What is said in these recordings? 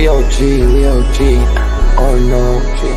we OG, we OG. Oh no, G.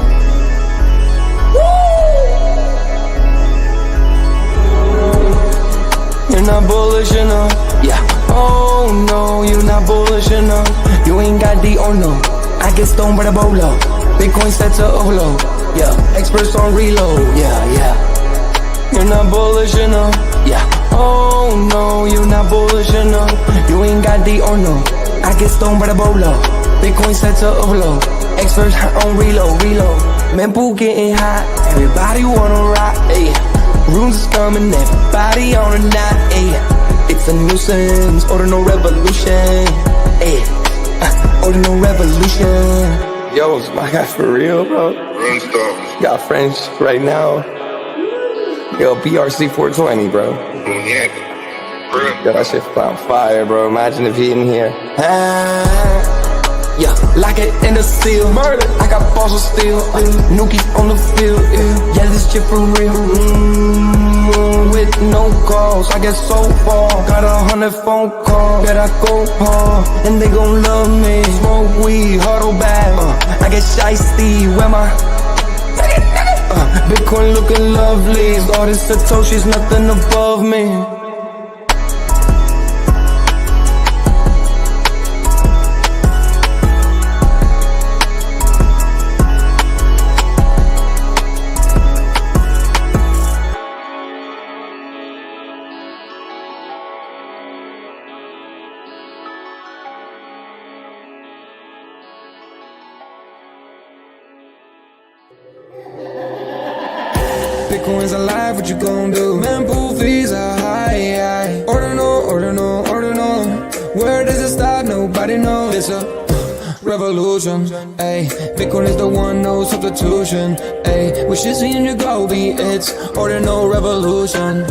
You're not bullish enough, yeah. Oh no, you're not bullish enough. You ain't got D or no. I get stoned by the bolo. Bitcoin set to overload, yeah. Experts on reload, yeah. You're not bullish enough, yeah. Oh no, you're not bullish enough. You ain't got D or no. I get stoned by the bolo. Bitcoin set to overload. Experts on reload. Mempool getting hot. Everybody wanna rock, ayy. Runes is coming, everybody on a knot, ayy. It's a nuisance, Ordinal Revolution, ayy. Ordinal Revolution. Yo, it's my guy for real, bro. Got friends right now. Yo, BRC 420, bro. Yo, that shit on fire, bro. Imagine if he in here. Yeah, lock it in the seal. Murder. I got balls of steel. Nuki on the field. Yeah, this shit for real. With no calls, I get so far. Got 100 phone calls that I go hard, and they gon' love me. Smoke weed, huddle back. I get shiesty. Where my Bitcoin looking lovely. All this Satoshi's nothing above me. Bitcoin's alive, what you gon' do? Mempool fees are high. Ordinal. Where does it stop? Nobody knows. It's a revolution, ayy. Bitcoin is the one, no substitution, ayy. With Shizzy and Yagobi, it's Ordinal Revolution.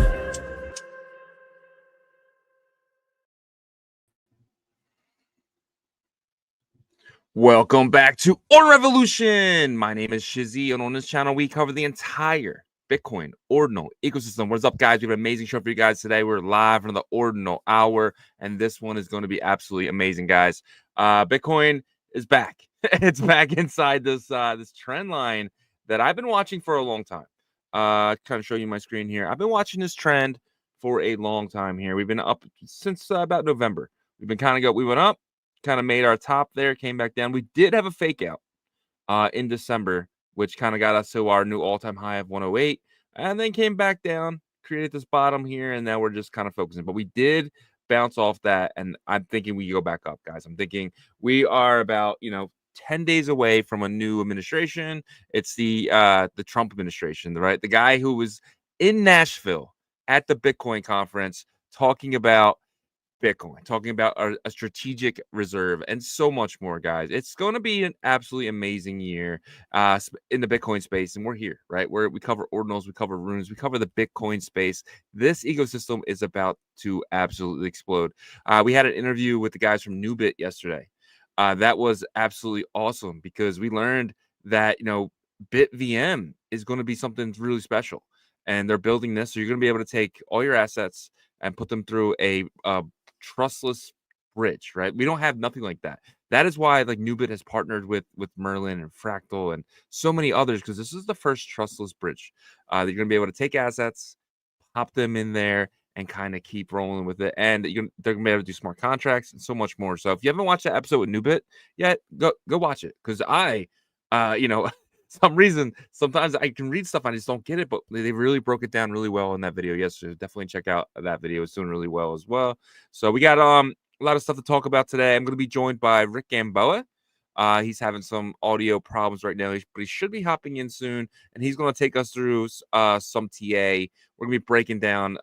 Welcome back to Ordinal Revolution. My name is Shizzy, and on this channel, we cover the entire Bitcoin Ordinal ecosystem. What's up, guys? We have an amazing show for you guys today. We're live from the Ordinal Hour, and this one is going to be absolutely amazing, guys. Bitcoin is back. It's back inside this trend line that I've been watching for a long time. Kind of show you my screen here. I've been watching this trend for a long time here. We've been up since about November. We went up, kind of made our top there, came back down. We did have a fake out in December, which kind of got us to our new all-time high of 108, and then came back down, created this bottom here, and now we're just kind of focusing. But we did bounce off that, and I'm thinking we go back up, guys. I'm thinking we are about 10 days away from a new administration. It's the Trump administration, right? The guy who was in Nashville at the Bitcoin conference talking about Bitcoin, talking about a strategic reserve, and so much more, guys. It's going to be an absolutely amazing year in the Bitcoin space, and we're here, right? We cover ordinals, we cover runes, we cover the Bitcoin space. This ecosystem is about to absolutely explode. We had an interview with the guys from Newbit yesterday. That was absolutely awesome because we learned that BitVM is going to be something really special, and they're building this, so you're going to be able to take all your assets and put them through a trustless bridge, right? We don't have nothing like that. That is why Newbit has partnered with Merlin and Fractal and so many others, because this is the first trustless bridge that you're gonna be able to take assets, pop them in there, and kind of keep rolling with it. And they're gonna be able to do smart contracts and so much more. So if you haven't watched that episode with Newbit yet, go watch it, because some reason sometimes I can read stuff, I just don't get it, but they really broke it down really well in that video yesterday. Definitely check out that video. It's doing really well as well. So we got a lot of stuff to talk about today. I'm going to be joined by Rick Gamboa. He's having some audio problems right now, but he should be hopping in soon, and he's going to take us through some TA. We're going to be breaking down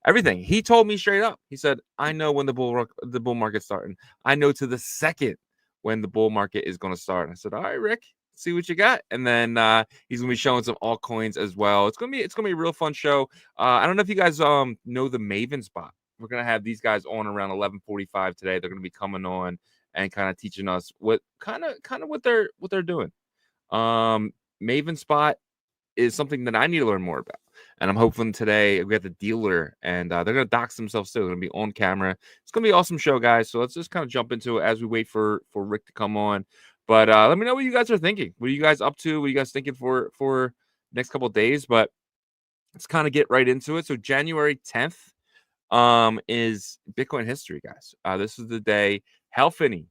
everything. He told me straight up. He said, I know when the bull market's starting. I know to the second when the bull market is going to start. And I said, all right, Rick, see what you got. And then he's gonna be showing some altcoins as well. It's gonna be a real fun show. I don't know if you guys know the Maven spot. We're gonna have these guys on around 11:45 today. They're gonna be coming on and kind of teaching us what kind of what they're doing. Maven spot is something that I need to learn more about. And I'm hoping today we got the dealer, and they're gonna dox themselves too. They're gonna be on camera. It's gonna be an awesome show, guys. So let's just kind of jump into it as we wait for Rick to come on. But let me know what you guys are thinking. What are you guys up to? What are you guys thinking for next couple of days? But let's kind of get right into it. So January 10th is Bitcoin history, guys. This is the day Hal Finney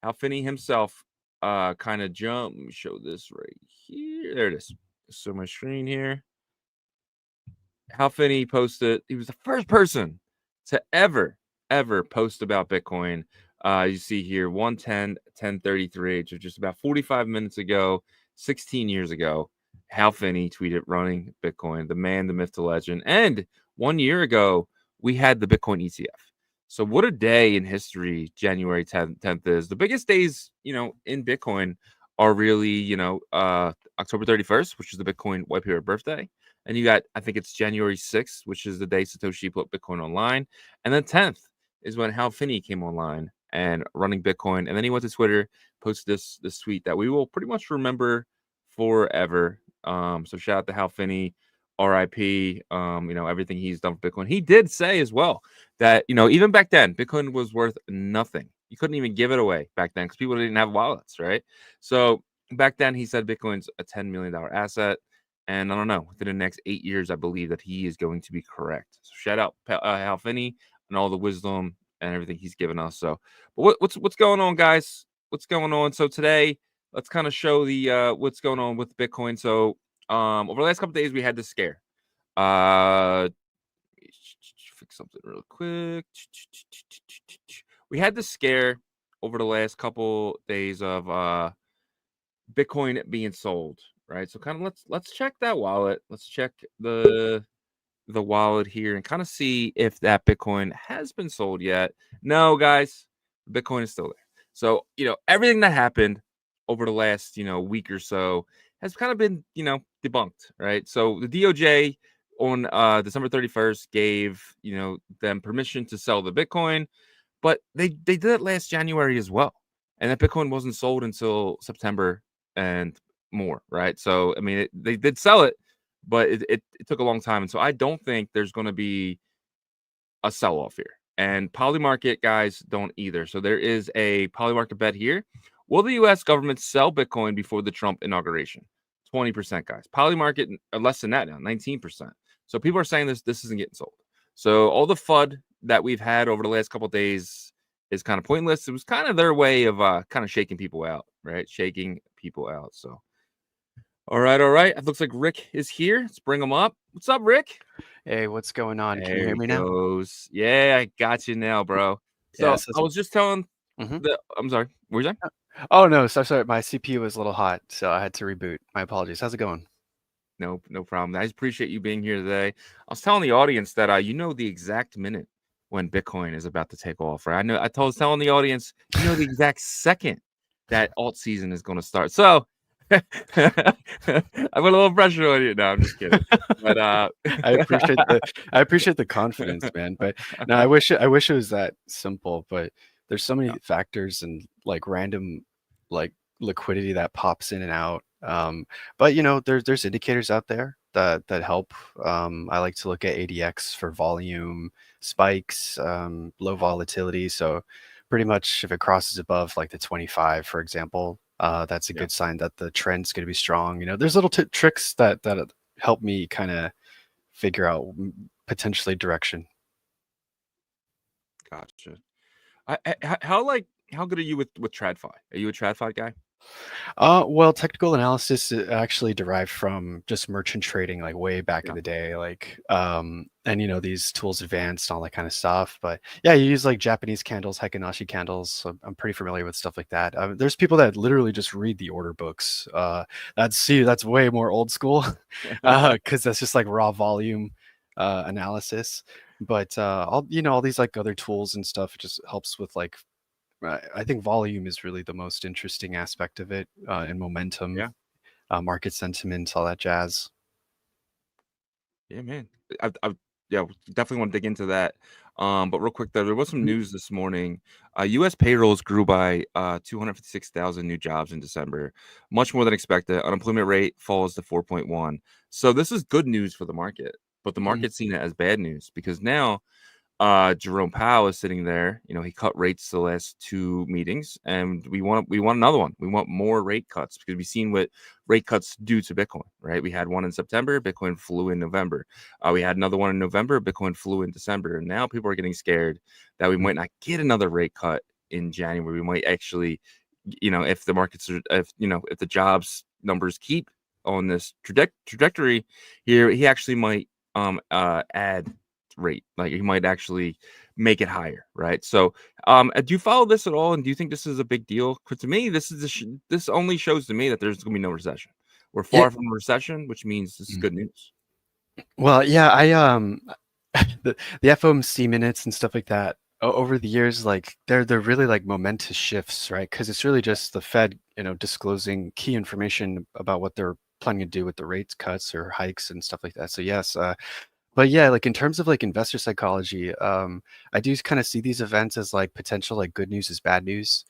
himself kind of jumped. Let me show this right here. There it is. So my screen here. Hal Finney posted. He was the first person to ever post about Bitcoin. You see here 110-1033, which was just about 45 minutes ago, 16 years ago. Hal Finney tweeted running Bitcoin, the man, the myth, the legend. And 1 year ago, we had the Bitcoin ETF. So what a day in history January 10th is. The biggest days, in Bitcoin are really, October 31st, which is the Bitcoin white paper birthday. And you got, I think it's January 6th, which is the day Satoshi put Bitcoin online. And then 10th is when Hal Finney came online and running Bitcoin. And then he went to Twitter, posted this tweet that we will pretty much remember forever. So shout out to Hal Finney, RIP, everything he's done for Bitcoin. He did say as well that, even back then, Bitcoin was worth nothing. You couldn't even give it away back then because people didn't have wallets, right? So back then he said Bitcoin's a $10 million asset. And I don't know, within the next 8 years, I believe that he is going to be correct. So shout out Hal Finney and all the wisdom and everything he's given us. So, but what's going on, guys? What's going on? So today, let's kind of show the what's going on with Bitcoin. So over the last couple of days, we had this scare. Fix something real quick. We had this scare over the last couple days of Bitcoin being sold. Right, so kind of let's check that wallet. Let's check the wallet here and kind of see if that Bitcoin has been sold yet. No, guys, Bitcoin is still there. So everything that happened over the last week or so has kind of been debunked, right? So the DOJ on December 31st gave them permission to sell the Bitcoin, but they did it last January as well, and that Bitcoin wasn't sold until September and more, right? So I mean, they did sell it, but it took a long time, and so I don't think there's going to be a sell-off here. And Polymarket guys don't either. So there is a Polymarket bet here. Will the U.S. government sell Bitcoin before the Trump inauguration? 20%, guys. Polymarket less than that now, 19%. So people are saying this isn't getting sold. So all the FUD that we've had over the last couple of days is kind of pointless. It was kind of their way of kind of shaking people out, right? Shaking people out. So. All right. It looks like Rick is here. Let's bring him up. What's up, Rick? Hey, what's going on? Can you hear me now? Yeah, I got you now, bro. So Yeah, I was just telling I'm sorry. What were you saying? Oh no, sorry. My CPU was a little hot, so I had to reboot. My apologies. How's it going? No problem. I just appreciate you being here today. I was telling the audience that the exact minute when Bitcoin is about to take off, right? I was telling the audience, the exact second that alt season is going to start. So I put a little pressure on you. No, I'm just kidding. But I appreciate the confidence, man. But no, I wish it was that simple. But there's so many factors and like random like liquidity that pops in and out. But there's indicators out there that help. I like to look at ADX for volume spikes, low volatility. So pretty much if it crosses above like the 25, for example, that's a good sign that the trend's going to be strong. There's little tricks that help me kind of figure out potentially direction. Gotcha. How good are you with TradFi? Are you a TradFi guy? Well, technical analysis actually derived from just merchant trading, like way back in the day, like, and these tools advanced and all that kind of stuff. But yeah, you use like Japanese candles, Heikin-Ashi candles. So I'm pretty familiar with stuff like that. There's people that literally just read the order books. That's way more old school, because that's just like raw volume analysis. But all these like other tools and stuff, it just helps with like. I think volume is really the most interesting aspect of it, and momentum, market sentiment, all that jazz. Yeah, man. I definitely want to dig into that. But real quick, there was some news this morning. U.S. payrolls grew by 256,000 new jobs in December, much more than expected. Unemployment rate falls to 4.1. So this is good news for the market. but the Mhm. market's seen it as bad news because now Jerome Powell is sitting there. You know, he cut rates the last 2 meetings, and we want another one. We want more rate cuts because we've seen what rate cuts do to Bitcoin, right? We had one in September, Bitcoin flew in November. We had another one in November, Bitcoin flew in December, and now people are getting scared that we might not get another rate cut in January. We might actually, you know, if the markets are, if the jobs numbers keep on this trajectory here, he actually might add rate, like he might actually make it higher, right? So do you follow this at all, and do you think this is a big deal? Because to me, this only shows to me that there's gonna be no recession. We're Yeah. far from a recession, which means this is good news. Well, yeah, the FOMC minutes and stuff like that over the years, like they're really like momentous shifts, right? Because it's really just the Fed, disclosing key information about what they're planning to do with the rates cuts or hikes and stuff like that. So yes, but yeah, like in terms of like investor psychology, I do kind of see these events as like potential like good news is bad news.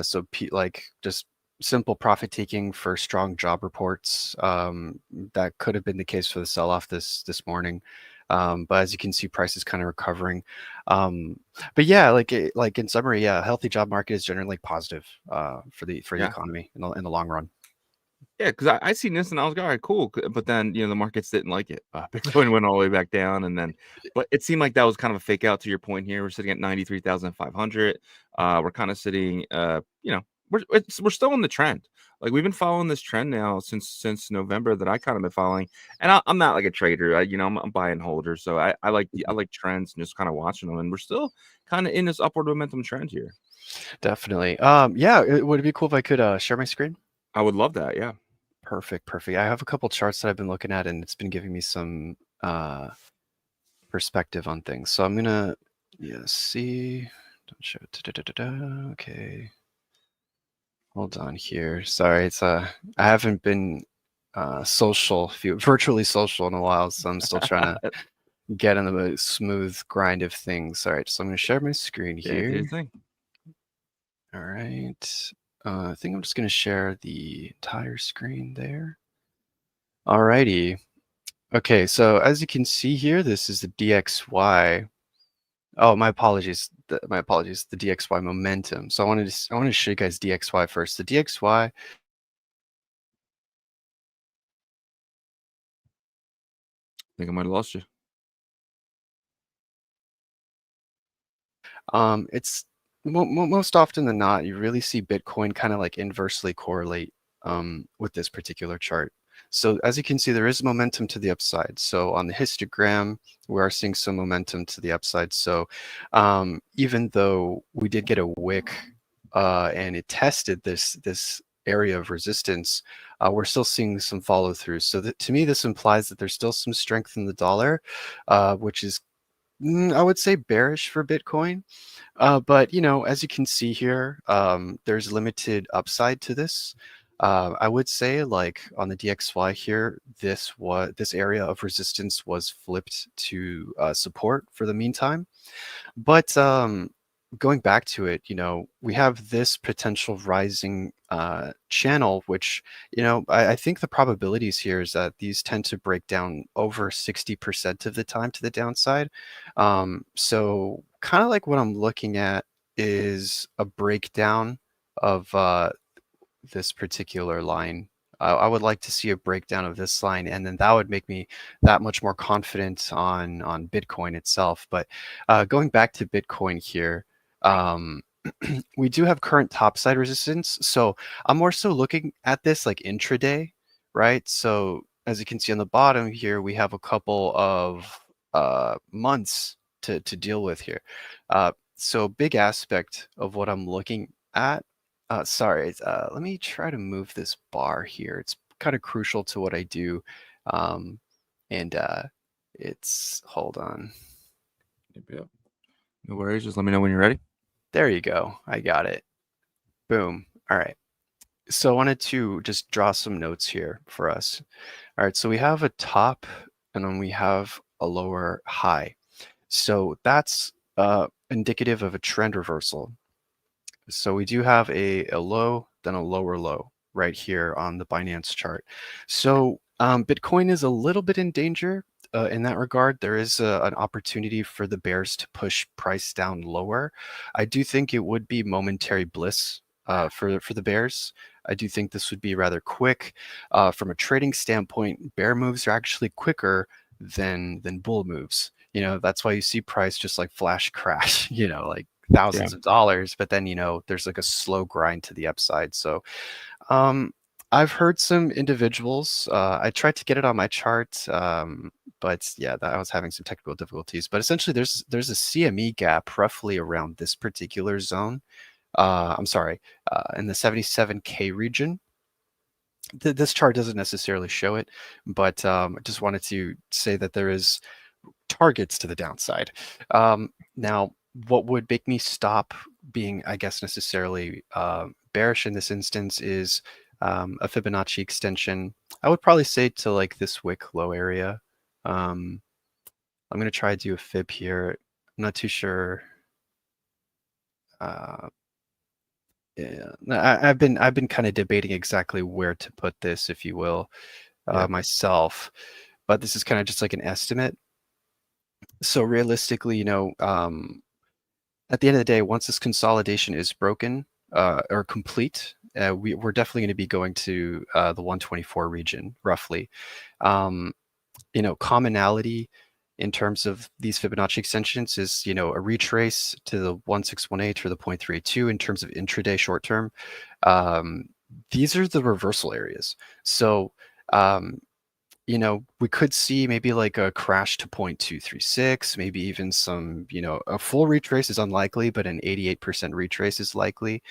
So like just simple profit taking for strong job reports. That could have been the case for the sell off this morning. But as you can see, prices kind of recovering. But yeah, like in summary, yeah, a healthy job market is generally positive for the Yeah. economy in the long run. Yeah, because I seen this and I was like, all right, cool. But then, the markets didn't like it. Bitcoin went all the way back down. And then, but it seemed like that was kind of a fake out to your point here. We're sitting at 93,500. We're kind of sitting, we're still in the trend. Like we've been following this trend now since November that I kind of been following. And I'm not like a trader. I'm buy and holder. So I like trends and just kind of watching them. And we're still kind of in this upward momentum trend here. Definitely. Yeah, would it be cool if I could share my screen? I would love that. Yeah. Perfect. I have a couple charts that I've been looking at, and it's been giving me some perspective on things. So I'm gonna, see. Don't show it. Okay. Hold on here. Sorry, it's I haven't been virtually social in a while, so I'm still trying to get in the smooth grind of things. All right, so I'm gonna share my screen Yeah, do your here. thing. All right. I think I'm just gonna share the entire screen there. Alrighty. Okay, so as you can see here, this is the DXY. Oh, my apologies. The DXY momentum. So I wanted to show you guys DXY first. The DXY, I think I might have lost you. it's most often than not, you really see Bitcoin kind of like inversely correlate with this particular chart. So as you can see, there is momentum to the upside. So on the histogram, we are seeing some momentum to the upside. So even though we did get a wick and it tested this area of resistance, we're still seeing some follow through. So to me, this implies that there's still some strength in the dollar, which is, I would say, bearish for Bitcoin. But as you can see here, there's limited upside to this. I would say, like on the DXY here, this area of resistance was flipped to support for the meantime. But going back to it, we have this potential rising channel, which I think the probabilities here is that these tend to break down over 60% of the time to the downside. So kind of like what I'm looking at is a breakdown of this particular line. I would like to see a breakdown of this line, and then that would make me that much more confident on Bitcoin itself. But going back to Bitcoin here, we do have current topside resistance. So I'm more so looking at this like intraday, right? So as you can see on the bottom here, we have a couple of months to deal with here. So big aspect of what I'm looking at. Sorry, let me try to move this bar here. It's kind of crucial to what I do. And hold on. Yep. No worries. Just let me know when you're ready. There you go. I got it. Boom. All right. So I wanted to just draw some notes here for us. All right. So we have a top and then we have a lower high. So that's indicative of a trend reversal. So we do have a low, then a lower low right here on the Binance chart. So Bitcoin is a little bit in danger in that regard. There is an opportunity for the bears to push price down lower. I do think it would be momentary bliss for the bears. I do think this would be rather quick. From a trading standpoint, bear moves are actually quicker than bull moves. You know, that's why you see price just like flash crash, you know, like thousands of dollars, but then, you know, there's like a slow grind to the upside. So um, I've heard some individuals. I tried to get it on my chart, but yeah, I was having some technical difficulties. But essentially, there's a CME gap roughly around this particular zone. I'm sorry, in the 77K region. This chart doesn't necessarily show it, but I just wanted to say that there is targets to the downside. Now, what would make me stop being, I guess, necessarily bearish in this instance is a Fibonacci extension. I would probably say to like this wick low area. I'm going to try to do a fib here. I'm not too sure. Yeah, I've been kind of debating exactly where to put this, if you will, myself, but this is kind of just like an estimate. So realistically, you know, at the end of the day, once this consolidation is broken or complete, we're definitely going to be going to the 124 region, roughly. You know, commonality in terms of these Fibonacci extensions is, you know, a retrace to the 1618 or the 0.382 in terms of intraday short term. These are the reversal areas. So, you know, we could see maybe like a crash to 0.236, maybe even some, you know, a full retrace is unlikely, but an 88% retrace is likely.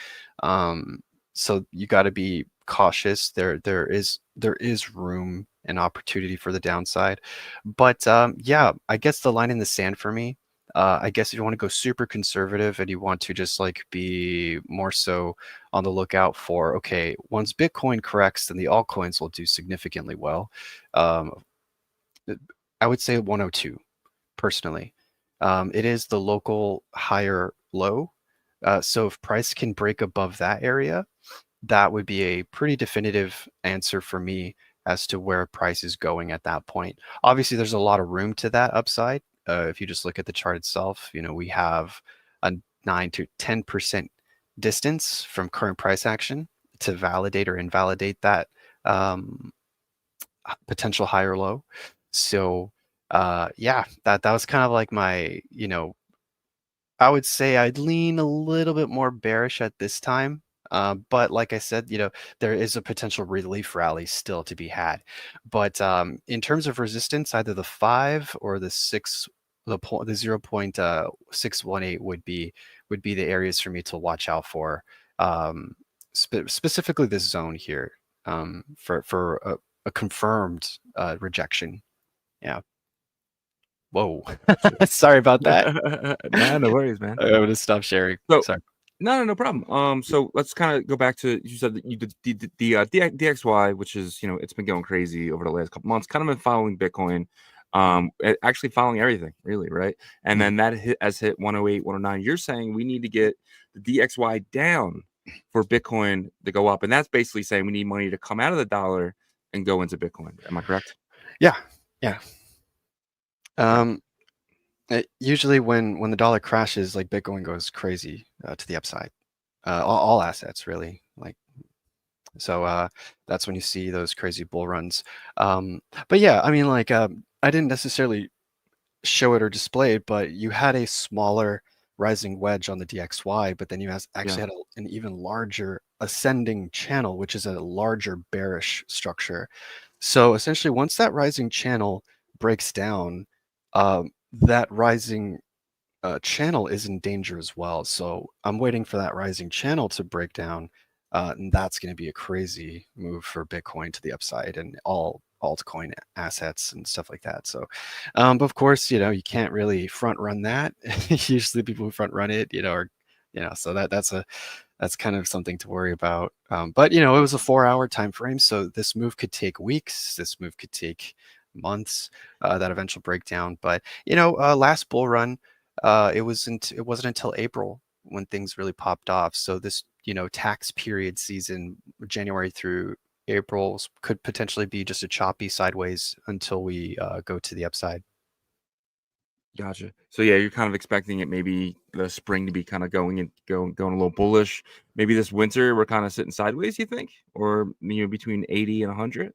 So you got to be cautious. There is room and opportunity for the downside, but yeah, I guess the line in the sand for me. I guess if you want to go super conservative and you want to just like be more so on the lookout for, okay, once Bitcoin corrects, then the altcoins will do significantly well. Um, I would say 102 personally. It is the local higher low. So if price can break above that area, that would be a pretty definitive answer for me as to where price is going at that point. Obviously, there's a lot of room to that upside. If you just look at the chart itself, you know, we have a 9 to 10% distance from current price action to validate or invalidate that potential higher low. So yeah, that was kind of like my, you know, I would say I'd lean a little bit more bearish at this time. But like I said, you know, there is a potential relief rally still to be had. But in terms of resistance, either the 5 or the 6, the 0.618 would be the areas for me to watch out for. Specifically this zone here, for a confirmed rejection. Yeah. Whoa. Sorry about that. Nah, no worries, man. I'm gonna stop sharing. So, Sorry. no problem. So let's kind of go back to, you said that you did the DXY, which is, you know, it's been going crazy over the last couple months. Kind of been following Bitcoin, actually following everything, really, right? And then that hit 108, 109. You're saying we need to get the DXY down for Bitcoin to go up, and that's basically saying we need money to come out of the dollar and go into Bitcoin. Am I correct? Yeah. Usually when the dollar crashes, like Bitcoin goes crazy to the upside. All assets really, like, so that's when you see those crazy bull runs. But yeah, I mean, like, I didn't necessarily show it or display it, but you had a smaller rising wedge on the DXY, but then you actually had an even larger ascending channel, which is a larger bearish structure. So essentially, once that rising channel breaks down, that rising channel is in danger as well. So I'm waiting for that rising channel to break down, and that's going to be a crazy move for Bitcoin to the upside and all altcoin assets and stuff like that. So, but of course, you know, you can't really front run that. Usually, people who front run it, you know, are, you know, so that's kind of something to worry about. But you know, it was a 4-hour time frame, so this move could take weeks. This move could take months. That eventual breakdown. But you know, last bull run, it wasn't until April when things really popped off. So this, you know, tax period season, January through April could potentially be just a choppy sideways until we go to the upside. Gotcha. So yeah, you're kind of expecting it maybe the spring to be kind of going a little bullish. Maybe this winter we're kind of sitting sideways, you think? Or between 80 and 100?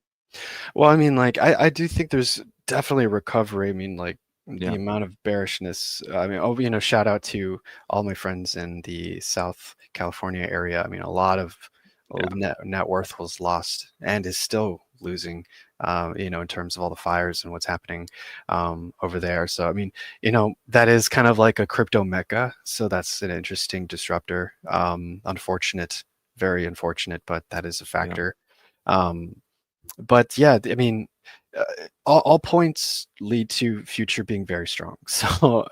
Well, I mean, like I do think there's definitely a recovery. I mean, like the Yeah. amount of bearishness. I mean, oh, shout out to all my friends in the South California area. I mean, a lot of Yeah. net worth was lost and is still losing. In terms of all the fires and what's happening over there. So, I mean, that is kind of like a crypto mecca. So that's an interesting disruptor. Unfortunate, very unfortunate, but that is a factor. But yeah, I mean, uh, all points lead to future being very strong. So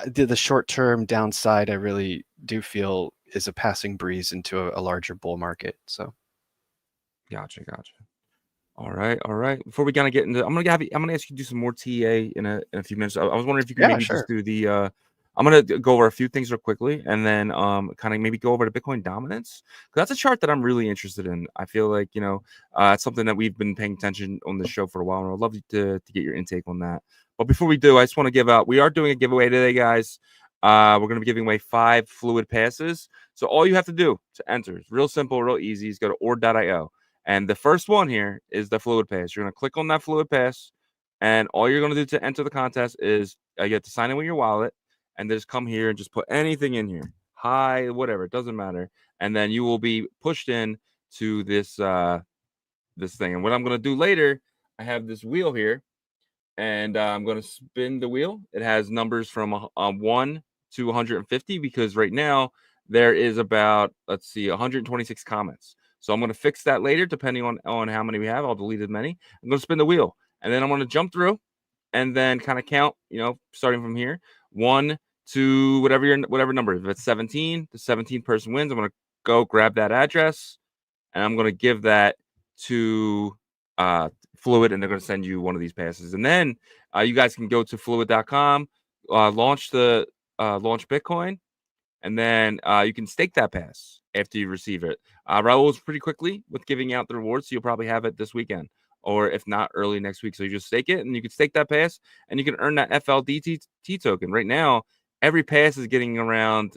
the short-term downside, I really do feel is a passing breeze into a larger bull market. So Gotcha. All right, all right. Before we kind of get into, I'm gonna ask you to do some more TA in a few minutes. I was wondering if you could yeah, maybe just sure. do the. I'm gonna go over a few things real quickly, and then kind of maybe go over the Bitcoin dominance. 'Cause that's a chart that I'm really interested in. I feel like it's something that we've been paying attention on the show for a while, and I'd love to get your intake on that. But before we do, I just want to give out. We are doing a giveaway today, guys. We're gonna be giving away 5 fluid passes. So all you have to do to enter is real simple, real easy. Is go to ord.io. And the first one here is the fluid pass. You're going to click on that fluid pass, and all you're going to do to enter the contest is you have to sign in with your wallet, and just come here and just put anything in here. Hi, whatever, it doesn't matter. And then you will be pushed in to this this thing. And what I'm going to do later, I have this wheel here, and I'm going to spin the wheel. It has numbers from 1 to 150 because right now there is about, let's see, 126 comments. So I'm going to fix that later, depending on how many we have. I'll delete as many. I'm going to spin the wheel, and then I'm going to jump through, and then kind of count. Starting from here, 1 to whatever number. If it's 17, the 17th person wins. I'm going to go grab that address, and I'm going to give that to Fluid, and they're going to send you one of these passes. And then you guys can go to fluid.com, launch Bitcoin, and then you can stake that pass after you receive it. Raul's pretty quickly with giving out the rewards, so you'll probably have it this weekend, or if not, early next week. So you just stake it, and you can stake that pass, and you can earn that FLDT token. Right now, every pass is getting around,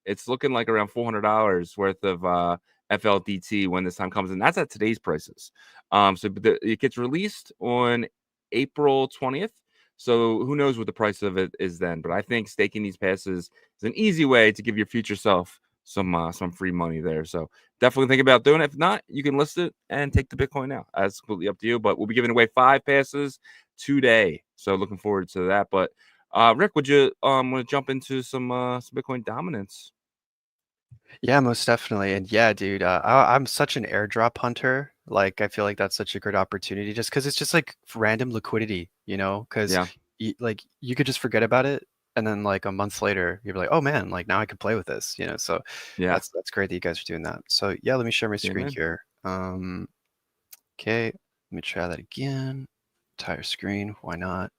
it's looking like around $400 worth of FLDT when this time comes, and that's at today's prices. It gets released on April 20th. So who knows what the price of it is then? But I think staking these passes is an easy way to give your future self some free money there. So definitely think about doing it. If not, you can list it and take the Bitcoin now. That's completely up to you. But we'll be giving away 5 passes today. So looking forward to that. But Rick, would you want to jump into some Bitcoin dominance? Yeah, most definitely. And yeah, dude, I'm such an airdrop hunter. Like, I feel like that's such a great opportunity just because it's just like random liquidity, because Yeah. you could just forget about it. And then like a month later, you're like, oh man, like now I can play with this, So Yeah. that's great that you guys are doing that. So yeah, let me share my screen man. here. Okay, let me try that again. Entire screen, why not?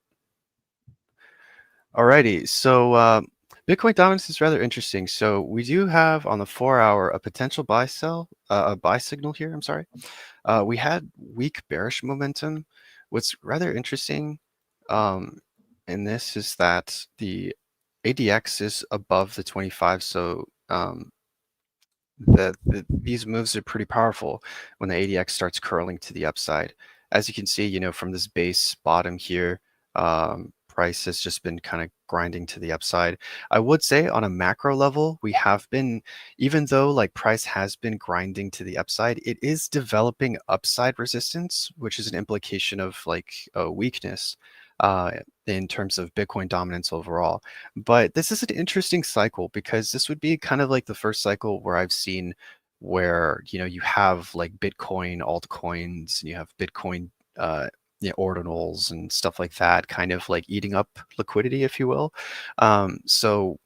Alrighty, so Bitcoin dominance is rather interesting. So we do have on the 4-hour a potential a buy signal here. I'm sorry. We had weak bearish momentum. What's rather interesting in this is that the ADX is above the 25. So these moves are pretty powerful when the ADX starts curling to the upside. As you can see, from this base bottom here, price has just been kind of grinding to the upside. I would say on a macro level, we have been, even though like price has been grinding to the upside, it is developing upside resistance, which is an implication of like a weakness in terms of Bitcoin dominance overall. But this is an interesting cycle because this would be kind of like the first cycle where I've seen where, you have like Bitcoin altcoins and you have Bitcoin ordinals and stuff like that, kind of like eating up liquidity, if you will. So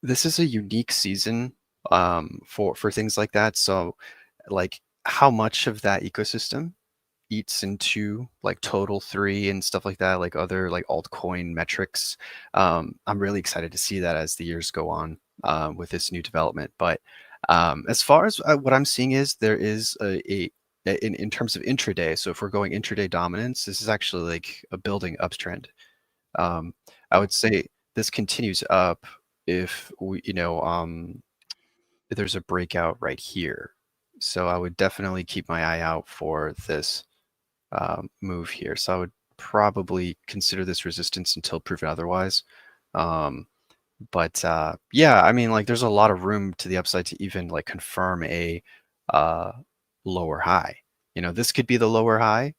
this is a unique season for things like that. So like how much of that ecosystem eats into like total 3 and stuff like that, like other like altcoin metrics. I'm really excited to see that as the years go on with this new development. But As far as what I'm seeing is there is in terms of intraday. So if we're going intraday dominance, this is actually like a building uptrend. I would say this continues up if we, if there's a breakout right here. So I would definitely keep my eye out for this move here. So I would probably consider this resistance until proven otherwise. But yeah, I mean, like there's a lot of room to the upside to even like confirm a lower high. This could be the lower high.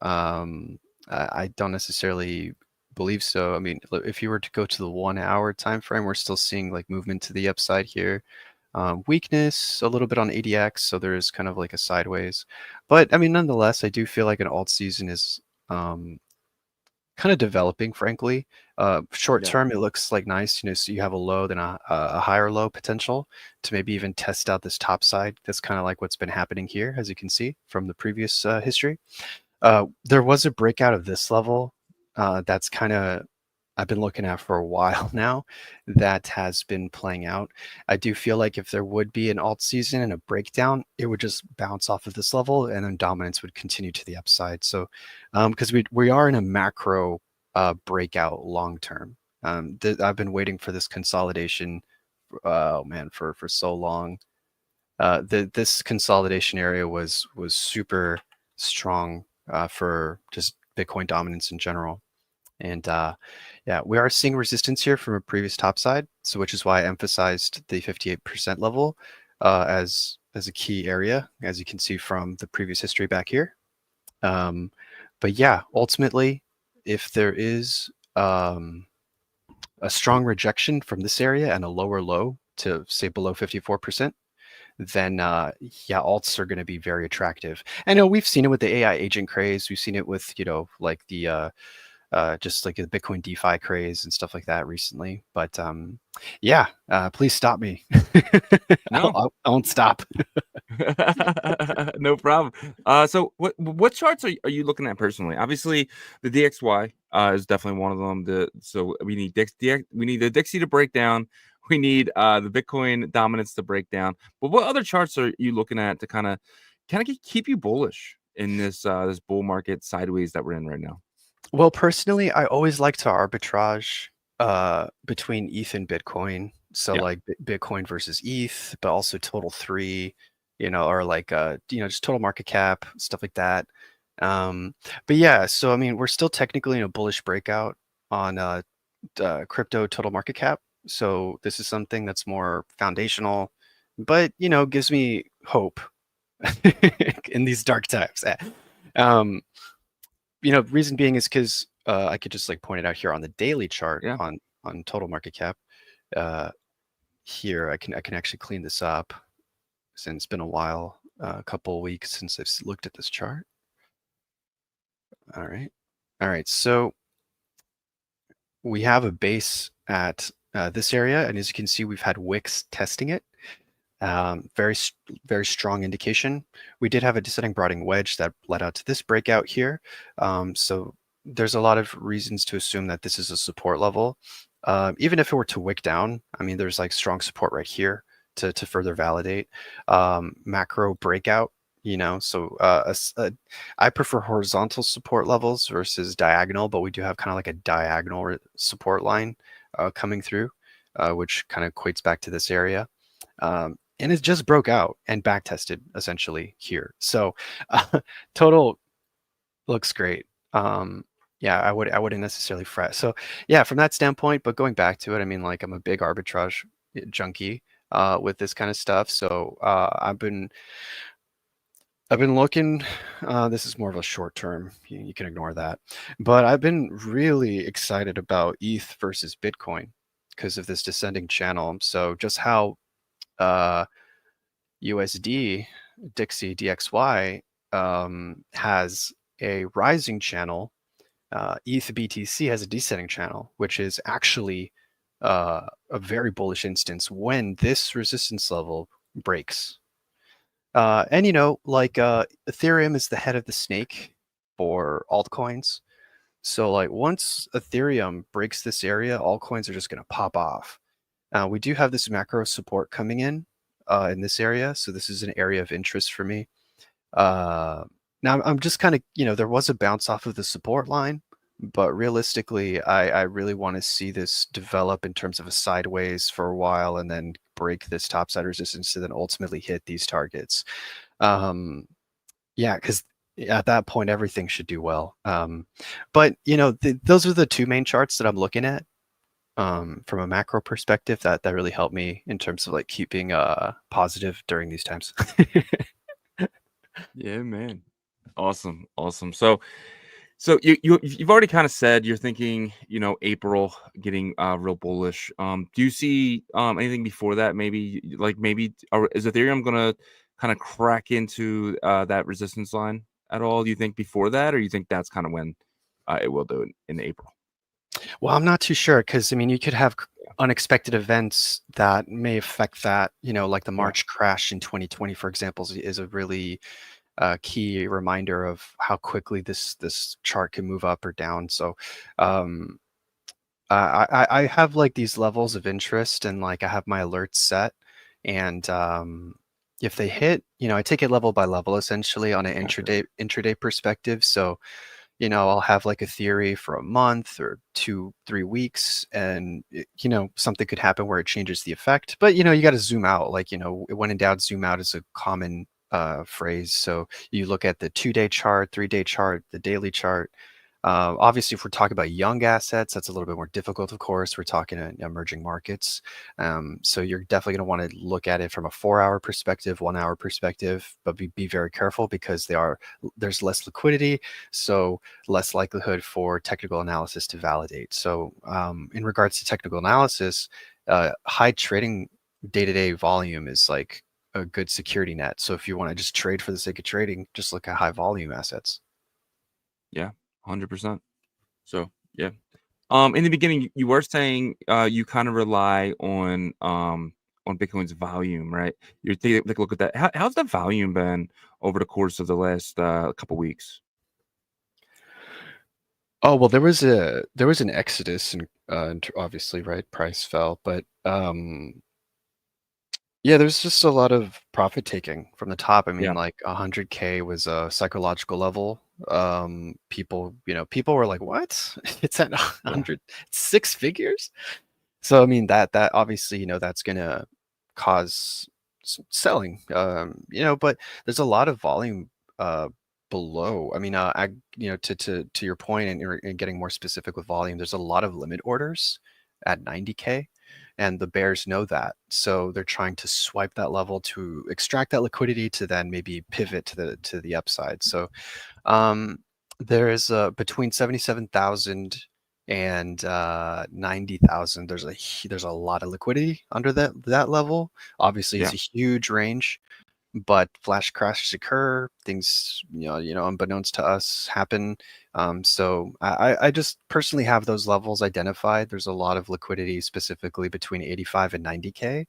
I don't necessarily believe so. I mean, if you were to go to the 1 hour time frame, we're still seeing like movement to the upside here. Weakness a little bit on ADX, so there is kind of like a sideways. But I mean, nonetheless, I do feel like an alt season is kind of developing, frankly. Short term, it looks like nice, so you have a low, then a higher low potential to maybe even test out this top side. That's kind of like what's been happening here, as you can see from the previous history. There was a breakout of this level that's kind of I've been looking at for a while now that has been playing out. I do feel like if there would be an alt season and a breakdown, it would just bounce off of this level and then dominance would continue to the upside. So because we are in a macro breakout long term. I've been waiting for this consolidation, oh man, for so long. This consolidation area was super strong for just Bitcoin dominance in general. And yeah, we are seeing resistance here from a previous top side, so which is why I emphasized the 58% level as a key area, as you can see from the previous history back here. But yeah, ultimately, if there is a strong rejection from this area and a lower low to say below 54%, then yeah, alts are going to be very attractive. I know we've seen it with the AI agent craze. We've seen it with, like the just like the Bitcoin DeFi craze and stuff like that recently. But yeah, please stop me. No. I won't stop. No problem. So what charts are you looking at personally? Obviously, the DXY is definitely one of them. So we need we need the Dixie to break down. We need the Bitcoin dominance to break down. But what other charts are you looking at to kind of keep you bullish in this this bull market sideways that we're in right now? Well, personally, I always like to arbitrage between ETH and Bitcoin. So Yeah. like Bitcoin versus ETH, but also total 3, or like just total market cap, stuff like that. But yeah, so I mean, we're still technically in a bullish breakout on crypto total market cap. So this is something that's more foundational, but gives me hope in these dark times. Um, reason being is because I could just like point it out here on the daily chart on total market cap. Here I can actually clean this up since it's been a while, a couple of weeks since I've looked at this chart. All right. So we have a base at this area, and as you can see, we've had wicks testing it. Very strong indication. We did have a descending broadening wedge that led out to this breakout here. So there's a lot of reasons to assume that this is a support level. Even if it were to wick down, I mean, there's like strong support right here to further validate. Macro breakout, so I prefer horizontal support levels versus diagonal, but we do have kind of like a diagonal support line coming through, which kind of equates back to this area. And it just broke out and back tested essentially here. So total looks great. Yeah, I wouldn't necessarily fret. So yeah, from that standpoint, but going back to it, I mean, like I'm a big arbitrage junkie with this kind of stuff. So I've been looking, this is more of a short term, you can ignore that, but I've been really excited about ETH versus Bitcoin because of this descending channel. So just how USD Dixie DXY has a rising channel, ETH BTC has a descending channel, which is actually a very bullish instance when this resistance level breaks. And like Ethereum is the head of the snake for altcoins. So like once Ethereum breaks this area, altcoins are just going to pop off. We do have this macro support coming in in this area, so this is an area of interest for me. Now I'm just kind of, there was a bounce off of the support line, but realistically, I really want to see this develop in terms of a sideways for a while and then break this topside resistance to then ultimately hit these targets. Yeah, because at that point, everything should do well. But those are the two main charts that I'm looking at from a macro perspective that really helped me in terms of like keeping positive during these times. Yeah, man. Awesome. So you've already kind of said you're thinking, April getting real bullish. Do you see anything before that? Maybe is Ethereum gonna kind of crack into that resistance line at all? Do you think before that, or you think that's kind of when it will do it in April? Well, I'm not too sure because I mean, you could have unexpected events that may affect that. Like the March crash in 2020, for example, is a really key reminder of how quickly this chart can move up or down. So um, I have like these levels of interest and like I have my alerts set, and if they hit, I take it level by level essentially on an intraday perspective. So I'll have like a theory for a month or 2-3 weeks, and something could happen where it changes the effect. But you got to zoom out. Like when in doubt, zoom out is a common phrase. So you look at the 2-day chart, 3-day chart, the daily chart. Obviously, if we're talking about young assets, that's a little bit more difficult, of course. We're talking in emerging markets. So you're definitely going to want to look at it from a 4-hour perspective, 1-hour perspective, but be very careful because there's less liquidity, so less likelihood for technical analysis to validate. So in regards to technical analysis, high trading day-to-day volume is like a good security net. So if you want to just trade for the sake of trading, just look at high volume assets. Yeah, 100%. So yeah. In the beginning, you were saying you kind of rely on Bitcoin's volume, right? You're taking take a look at that. How's the volume been over the course of the last couple weeks? Oh, well, there was an exodus and obviously, right, price fell, but yeah, there's just a lot of profit taking from the top. I mean, Yeah, like 100K was a psychological level. People were like, "What? It's at yeah, 100, 6 figures?" So I mean that obviously, that's gonna cause selling. But there's a lot of volume below. I mean, to your point, and getting more specific with volume, there's a lot of limit orders at 90K, and the bears know that, so they're trying to swipe that level to extract that liquidity to then maybe pivot to the upside. So there is between 77,000 and 90,000. There's a lot of liquidity under that level. Obviously, it's yeah. a huge range, but flash crashes occur. Things unbeknownst to us happen. So I just personally have those levels identified. There's a lot of liquidity specifically between 85 and 90K.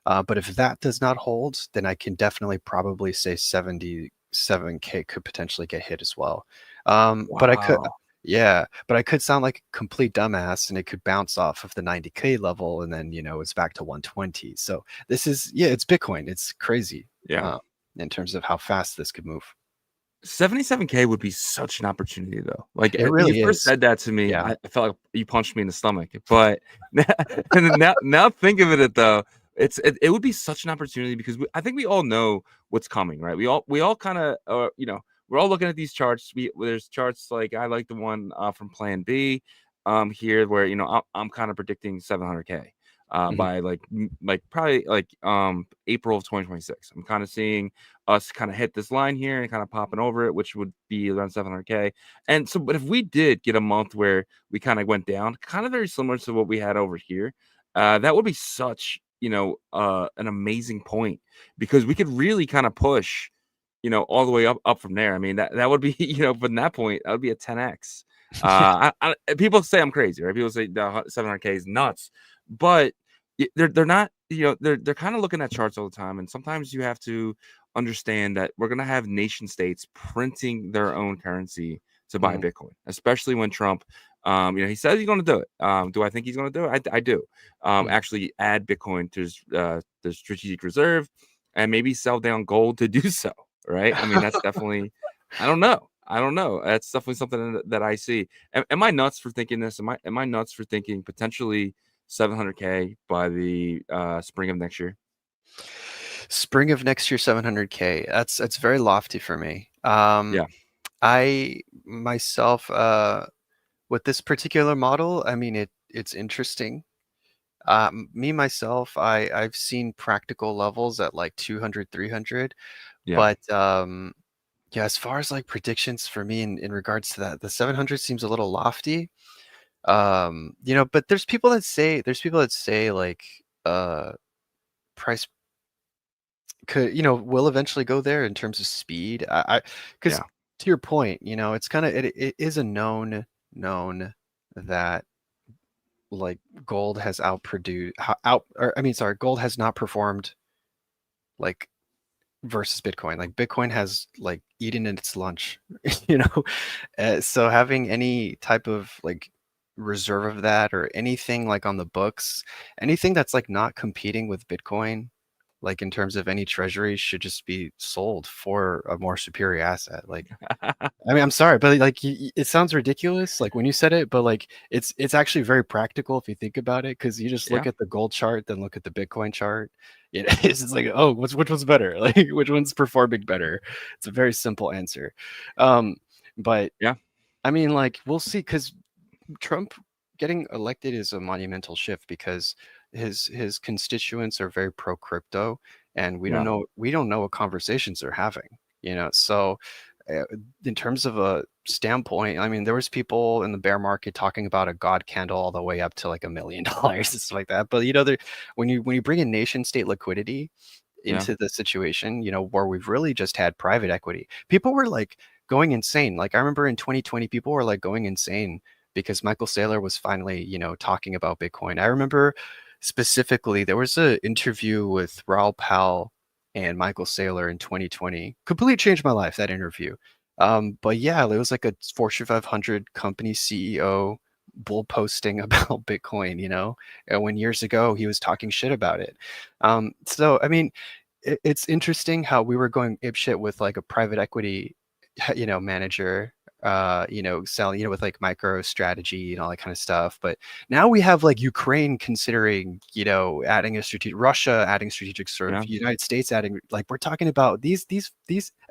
But if that does not hold, then I can definitely probably say 77K could potentially get hit as well. But I could, Wow. yeah, but I could sound like a complete dumbass, and it could bounce off of the 90K level, and then it's back to 120. So it's Bitcoin. It's crazy Yeah. uh, in terms of how fast this could move. 77K would be such an opportunity, though. Like It when you really first is. said that to me, Yeah. I felt like you punched me in the stomach. But and now think of it though, it would be such an opportunity because I think we all know what's coming, right? We all kind of we're all looking at these charts. There's charts like I like the one from Plan B here where I'm kind of predicting 700K Mhm. by like probably like April of 2026. I'm kind of seeing us kind of hit this line here and kind of popping over it, which would be around 700K. And so, but if we did get a month where we kind of went down, kind of very similar to what we had over here, that would be such, an amazing point because we could really kind of push, all the way up from there. I mean, that would be, from that point, that would be a 10x. People say I'm crazy, right? People say the 700K is nuts, but they're not, they're kind of looking at charts all the time, and sometimes you have to understand that we're going to have nation states printing their own currency to buy Mhm. Bitcoin, especially when Trump He says he's going to do it. Do I think he's going to do it? I do. Actually add Bitcoin to the strategic reserve and maybe sell down gold to do so. Right. I mean, that's definitely, I don't know. That's definitely something that I see. Am I nuts for thinking this? Am I nuts for thinking potentially 700K by the spring of next year? Spring of next year, 700K. That's very lofty for me. Yeah. I myself, with this particular model, I mean, it's interesting. Me myself, I've seen practical levels at like 200, 300, Yeah. but yeah, as far as like predictions for me in regards to that, the 700 seems a little lofty. But there's people that say like price could, will eventually go there in terms of speed. Because Yeah. to your point, it's kind of it is a known that like gold has outproduced gold has not performed like versus Bitcoin. Like Bitcoin has like eaten its lunch, you know. So having any type of like reserve of that or anything like on the books, anything that's like not competing with Bitcoin, like in terms of any treasury, should just be sold for a more superior asset. Like, I mean, I'm sorry, but like it sounds ridiculous, like when you said it, but like it's actually very practical if you think about it, because you just look Yeah. at the gold chart, then look at the Bitcoin chart. It's just like, oh, which one's better? Like, which one's performing better? It's a very simple answer. But Yeah. I mean, like we'll see, because Trump getting elected is a monumental shift because his constituents are very pro crypto, and we don't Yeah. know what conversations they're having. So uh, in terms of a standpoint, I mean, there was people in the bear market talking about a god candle all the way up to like $1 million and stuff like that. But when you bring in nation state liquidity Yeah. into the situation, where we've really just had private equity, people were like going insane. Like I remember in 2020, people were like going insane because Michael Saylor was finally, talking about Bitcoin. I remember specifically there was an interview with Raoul Pal and Michael Saylor in 2020. Completely changed my life, that interview. But yeah, it was like a Fortune 500 company CEO bull posting about Bitcoin, and when years ago he was talking shit about it. So I mean, it's interesting how we were going apeshit with like a private equity, manager, selling, with like micro strategy and all that kind of stuff. But now we have like Ukraine considering, adding a strategic, Russia adding strategic serve, Yeah. United States adding, like we're talking about these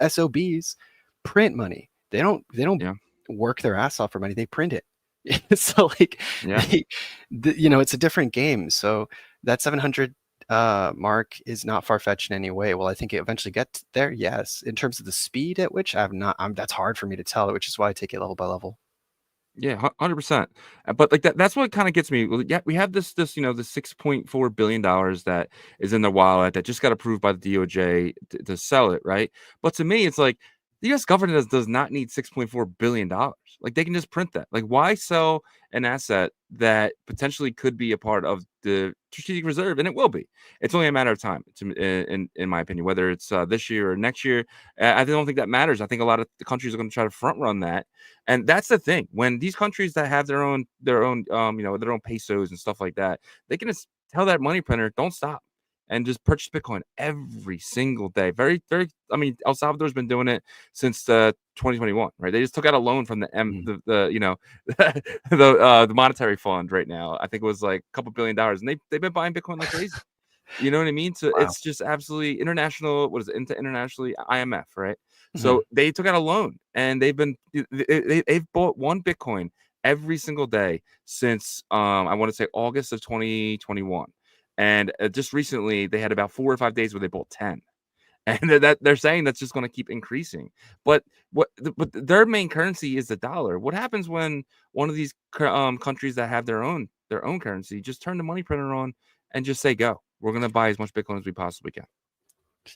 SOBs print money. They don't Yeah. work their ass off for money. They print it. So like, Yeah. it's a different game. So that 700 mark is not far-fetched in any way. Will I think it eventually gets there? Yes. In terms of the speed at which that's hard for me to tell, which is why I take it level by level. Yeah, 100%. But like that's what kind of gets me. Well, yeah, we have this the $6.4 billion that is in the wallet that just got approved by the DOJ to sell it, right? But to me, it's like the U.S. government does not need $6.4 billion. Like they can just print that. Like why sell an asset that potentially could be a part of the strategic reserve, and it will be. It's only a matter of time, in my opinion, whether it's this year or next year. I don't think that matters. I think a lot of the countries are going to try to front run that. And that's the thing. When these countries that have their own their own pesos and stuff like that, they can just tell that money printer, don't stop and just purchase Bitcoin every single day. Very, very. I mean, El Salvador's been doing it since 2021, right? They just took out a loan from the monetary fund right now. I think it was like a couple $1 billion, and they've been buying Bitcoin like crazy. You know what I mean? So Wow. it's just absolutely international. What is it? Internationally IMF, right? So Mhm. they took out a loan, and they've bought one Bitcoin every single day since I want to say August of 2021, and just recently they had about 4 or 5 days where they bought 10, and they're saying that's just going to keep increasing. But but their main currency is the dollar. What happens when one of these countries that have their own currency just turn the money printer on and just say go? We're going to buy as much Bitcoin as we possibly can.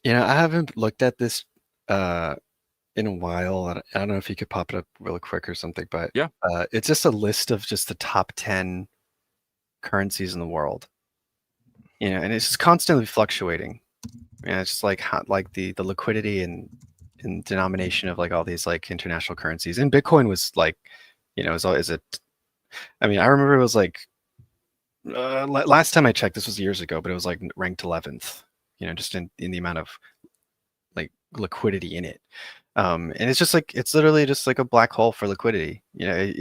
I haven't looked at this in a while. I don't know if you could pop it up real quick or something, but Yeah. it's just a list of just the top 10 currencies in the world. And it's just constantly fluctuating. And it's just like like the liquidity and denomination of like all these like international currencies. And Bitcoin was like, is a I mean, I remember it was like last time I checked, this was years ago, but it was like ranked 11th. Just in the amount of like liquidity in it. And it's just like it's literally just like a black hole for liquidity.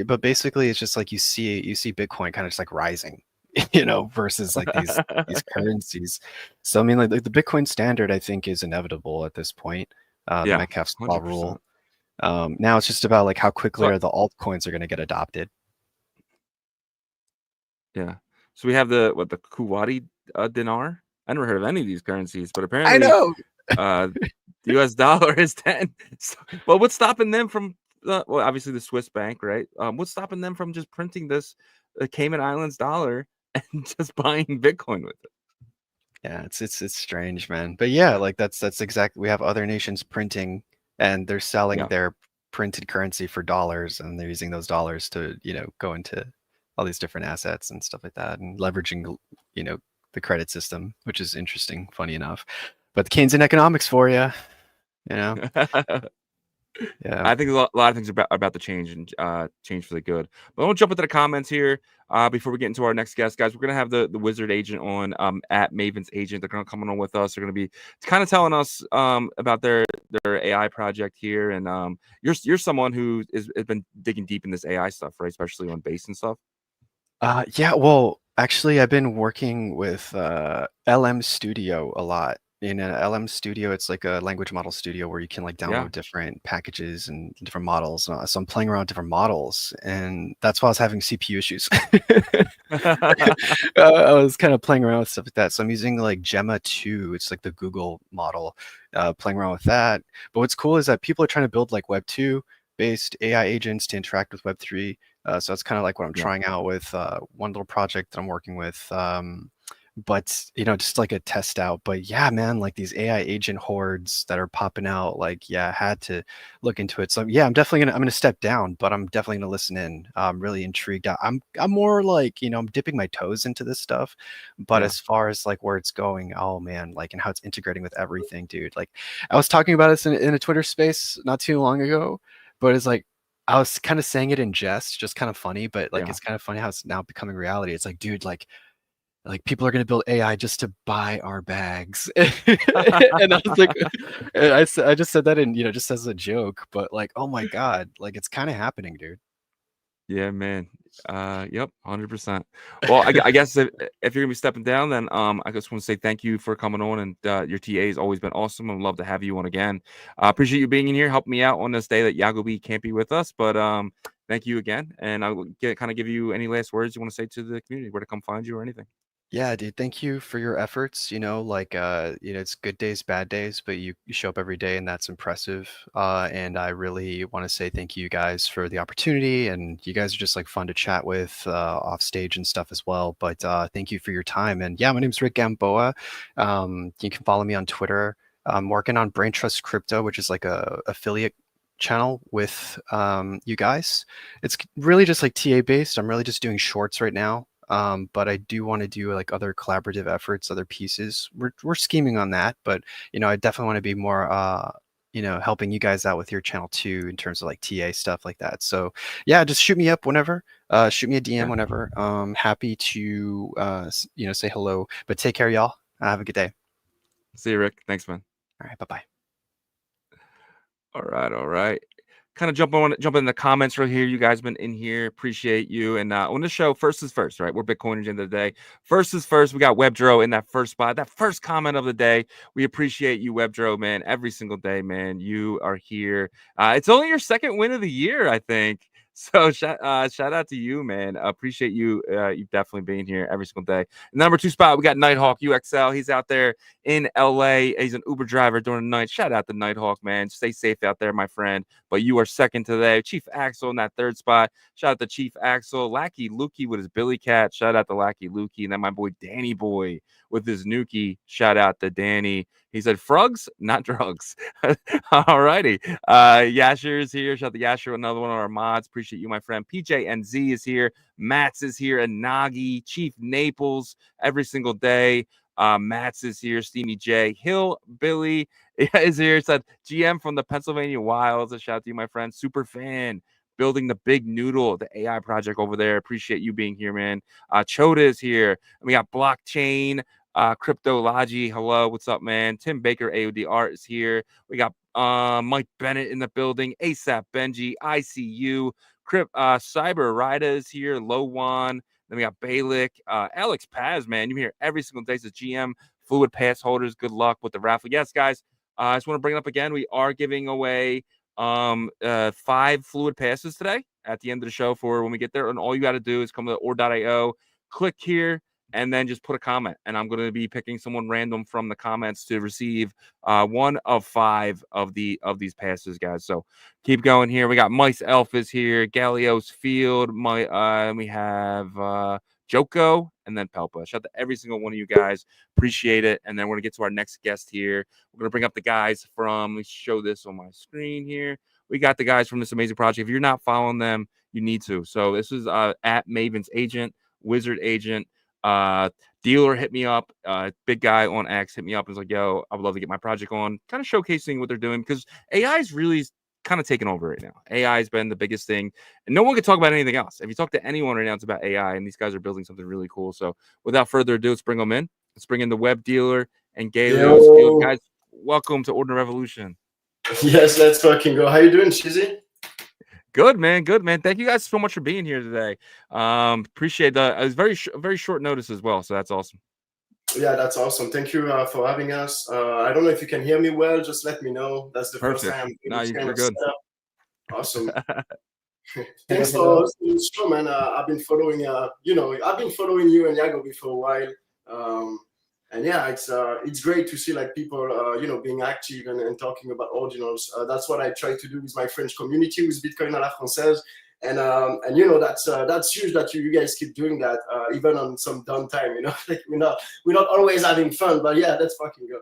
But basically, it's just like you see Bitcoin kind of just like rising, versus like these currencies. So I mean, like the Bitcoin standard, I think, is inevitable at this point. The Yeah, Metcalfe's law 100%. rule. Now it's just about like how quickly So are the altcoins are going to get adopted. yeah, so we have the Kuwaiti dinar. I never heard of any of these currencies, but I apparently know. the U.S. dollar is 10. Well, what's stopping them from? Well, obviously the Swiss bank, right? What's stopping them from just printing this Cayman Islands dollar and just buying Bitcoin with it? Yeah, it's strange, man. But yeah, like that's exactly, we have other nations printing and they're selling Yeah, their printed currency for dollars, and they're using those dollars to, go into all these different assets and stuff like that, and leveraging, the credit system, which is interesting, funny enough. But the Keynesian economics for you, you know. Yeah. I think a lot of things about to change and change for the good. But we'll jump into the comments here before we get into our next guest, guys. We're gonna have the Wizard Agent on at Maven's Agent. They're gonna come on with us. They're gonna be kind of telling us about their AI project here. And you're someone who has been digging deep in this AI stuff, right? Especially on base and stuff. Yeah, well, actually, I've been working with LM Studio a lot. In an LM Studio, it's like a language model studio where you can like Yeah. download different packages and different models. So I'm playing around with different models, and that's why I was having CPU issues. I was kind of playing around with stuff like that. So I'm using like Gemma 2. It's like the Google model, playing around with that. But what's cool is that people are trying to build like Web 2 based AI agents to interact with Web 3. So that's kind of like what I'm Yeah. trying out with one little project that I'm working with. But just like a test out. But yeah, man, like these AI agent hordes that are popping out, like, yeah, I had to look into it. So yeah, I'm gonna step down, but I'm definitely gonna listen in. I'm really intrigued. I'm more like, I'm dipping my toes into this stuff. But Yeah. as far as like where it's going, oh man, like, and how it's integrating with everything, dude. Like I was talking about this in a Twitter space not too long ago, but it's like I was kind of saying it in jest, just kind of funny, but like Yeah. it's kind of funny how it's now becoming reality. It's like, dude, like people are gonna build AI just to buy our bags. And I was like, I just said that in, just as a joke, but like, oh my God, like it's kind of happening, dude. Yeah, man. Yep, 100%. Well, I guess if you're gonna be stepping down, then I just want to say thank you for coming on, and your TA has always been awesome. I'd love to have you on again. Appreciate you being in here, helping me out on this day that Yagobi can't be with us. But thank you again, and I will kind of give you any last words you want to say to the community, where to come find you or anything. Yeah, dude, thank you for your efforts. Like it's good days, bad days, but you show up every day, and that's impressive. And I really want to say thank you guys for the opportunity, and you guys are just like fun to chat with off stage and stuff as well. But thank you for your time. And yeah, my name's Rick Gamboa. You can follow me on Twitter. I'm working on Brain Trust Crypto, which is like a affiliate channel with you guys. It's really just like TA based. I'm really just doing shorts right now. But I do want to do like other collaborative efforts, other pieces. We're scheming on that, but I definitely want to be more helping you guys out with your channel too in terms of like TA stuff like that. So yeah, just shoot me up whenever. Shoot me a DM Yeah. whenever. Happy to say hello. But take care, y'all. Have a good day. See you, Rick. Thanks, man. All right, bye-bye. All right, all right. Kind of jump in the comments right here. You guys been in here. Appreciate you. And on the show, first is first, right? We're Bitcoiners at the end of the day. First is first. We got Webdro in that first spot. That first comment of the day. We appreciate you, Webdro, man. Every single day, man. You are here. It's only your second win of the year, I think. So shout out to you, man. Appreciate you. You definitely being here every single day. Number 2 spot, we got Nighthawk UXL. He's out there in LA. He's an Uber driver during the night. Shout out to Nighthawk, man. Stay safe out there, my friend. But you are second today. Chief Axel in that third spot. Shout out to Chief Axel. Lackey Lukey with his Billy Cat. Shout out to Lackey Lukey. And then my boy Danny Boy with his Nuki. Shout out to Danny. He said, Frugs, not drugs. All righty. Yasher is here. Shout out to Yasher, another one of our mods. Appreciate you, my friend. PJNZ is here. Mats is here. And Nagi. Chief Naples every single day. Mats is here. Steamy J. Hill Billy is here. Said GM from the Pennsylvania Wilds. A shout out to you, my friend. Super fan. building the Big Noodle, the AI project over there. Appreciate you being here, man. Chota is here. And we got Blockchain, Cryptology. Hello, what's up, man? Tim Baker, AOD Art is here. We got Mike Bennett in the building. ASAP Benji, ICU, Cyber Rida is here. Lowan. Then we got Balik, Alex Paz, man. You hear every single day. Says GM Fluid Pass holders. Good luck with the raffle. Yes, guys. I just want to bring it up again. We are giving away 5 fluid passes today at the end of the show for when we get there. And all you got to do is come to or.io, click here, and then just put a comment. And I'm going to be picking someone random from the comments to receive 1 of 5 of these passes, guys. So keep going here. We got Mice Elf is here, Galios Field, we have Joko, and then Pelpa. Shout out to every single one of you guys. Appreciate it. And then we're going to get to our next guest here. We're going to bring up the guys from, let me show this on my screen here. We got the guys from this amazing project. If you're not following them, you need to. So this is at Maven's Agent, Wizard Agent. Dealer hit me up. Big guy on X hit me up and was like, yo, I would love to get my project on. Kind of showcasing what they're doing because AI is really kind of taking over right now. AI has been the biggest thing, and no one can talk about anything else. If you talk to anyone right now, it's about AI, and these guys are building something really cool. So without further ado, let's bring them in. Let's bring in the web dealer and Galios Field. Guys, welcome to Ordinal Revolution. Yes, let's fucking go. How you doing, Shizzy? Good, man. Good, man. Thank you guys so much for being here today. Appreciate that. It was very short notice as well, so that's awesome. Yeah, that's awesome. Thank you for having us. I don't know if you can hear me well. Just let me know. That's the Perfect. first time. No, you're good. Awesome. Thanks for hosting the show, man. I've been following, I've been following you and Yagobi for a while. And yeah, it's great to see like people, being active and talking about ordinals. That's what I try to do with my French community with Bitcoin à la Française. And that's huge that you guys keep doing that, even on some downtime. Like we're not always having fun, but yeah, let's fucking go.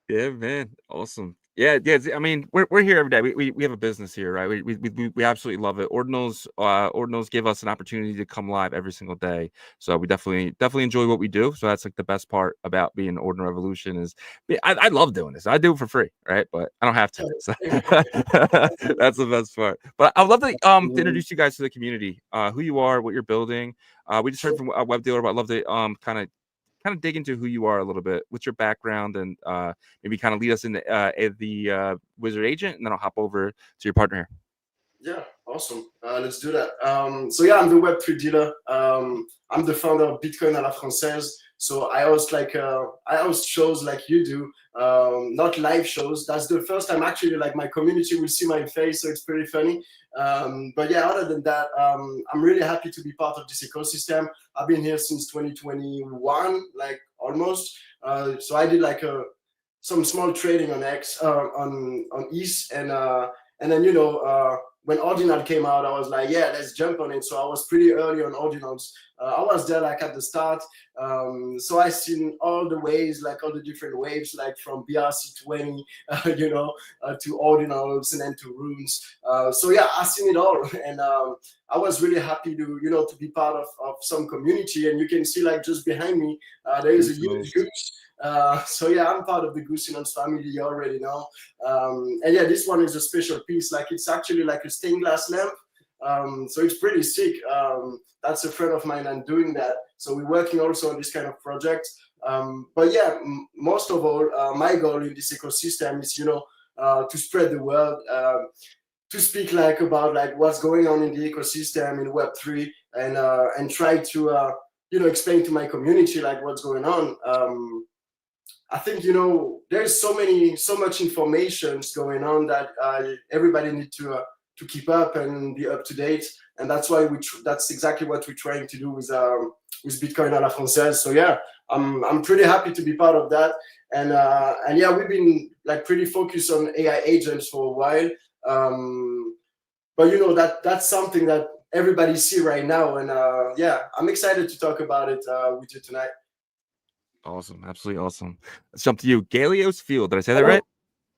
Yeah, man, awesome. Yeah. I mean, we're here every day. We have a business here, right? We absolutely love it. Ordinals give us an opportunity to come live every single day. So we definitely enjoy what we do. So that's like the best part about being Ordinal Revolution is I love doing this. I do it for free, right? But I don't have to. So that's the best part. But I'd love to introduce you guys to the community, who you are, what you're building. We just heard from a web dealer, but I'd love to kind of dig into who you are a little bit, what's your background, and maybe kind of lead us into the Wizard Agent, and then I'll hop over to your partner here. Yeah, awesome. Let's do that. So yeah, I'm the Web3 dealer. I'm the founder of Bitcoin à la Française. So I host shows like you do, not live shows. That's the first time actually like my community will see my face, so it's pretty funny. But yeah, other than that, I'm really happy to be part of this ecosystem. I've been here since 2021, like almost. So I did like some small trading on X, on ETH, and then when Ordinal came out, I was like, yeah, let's jump on it. So I was pretty early on Ordinals. I was there like at the start. So I seen all the waves, like all the different waves, like from BRC20, to Ordinals and then to runes. So yeah, I seen it all. And I was really happy to be part of some community. And you can see like just behind me, there is a huge goose. So yeah, I'm part of the Goosinons family, you already know. And yeah, this one is a special piece. Like it's actually like a stained glass lamp. So it's pretty sick. That's a friend of mine and doing that. So we're working also on this kind of project. But yeah, most of all, my goal in this ecosystem is, to spread the word, to speak like about like what's going on in the ecosystem in Web3 and try to, explain to my community like what's going on. I think, there's so much information going on that everybody needs to keep up and be up to date. And that's why that's exactly what we're trying to do with Bitcoin à la Française. So yeah, I'm pretty happy to be part of that. And yeah, we've been like pretty focused on AI agents for a while. But that's something that everybody see right now. And yeah, I'm excited to talk about it with you tonight. Awesome, absolutely awesome. Let's jump to you, Galios Field. Did I say that right?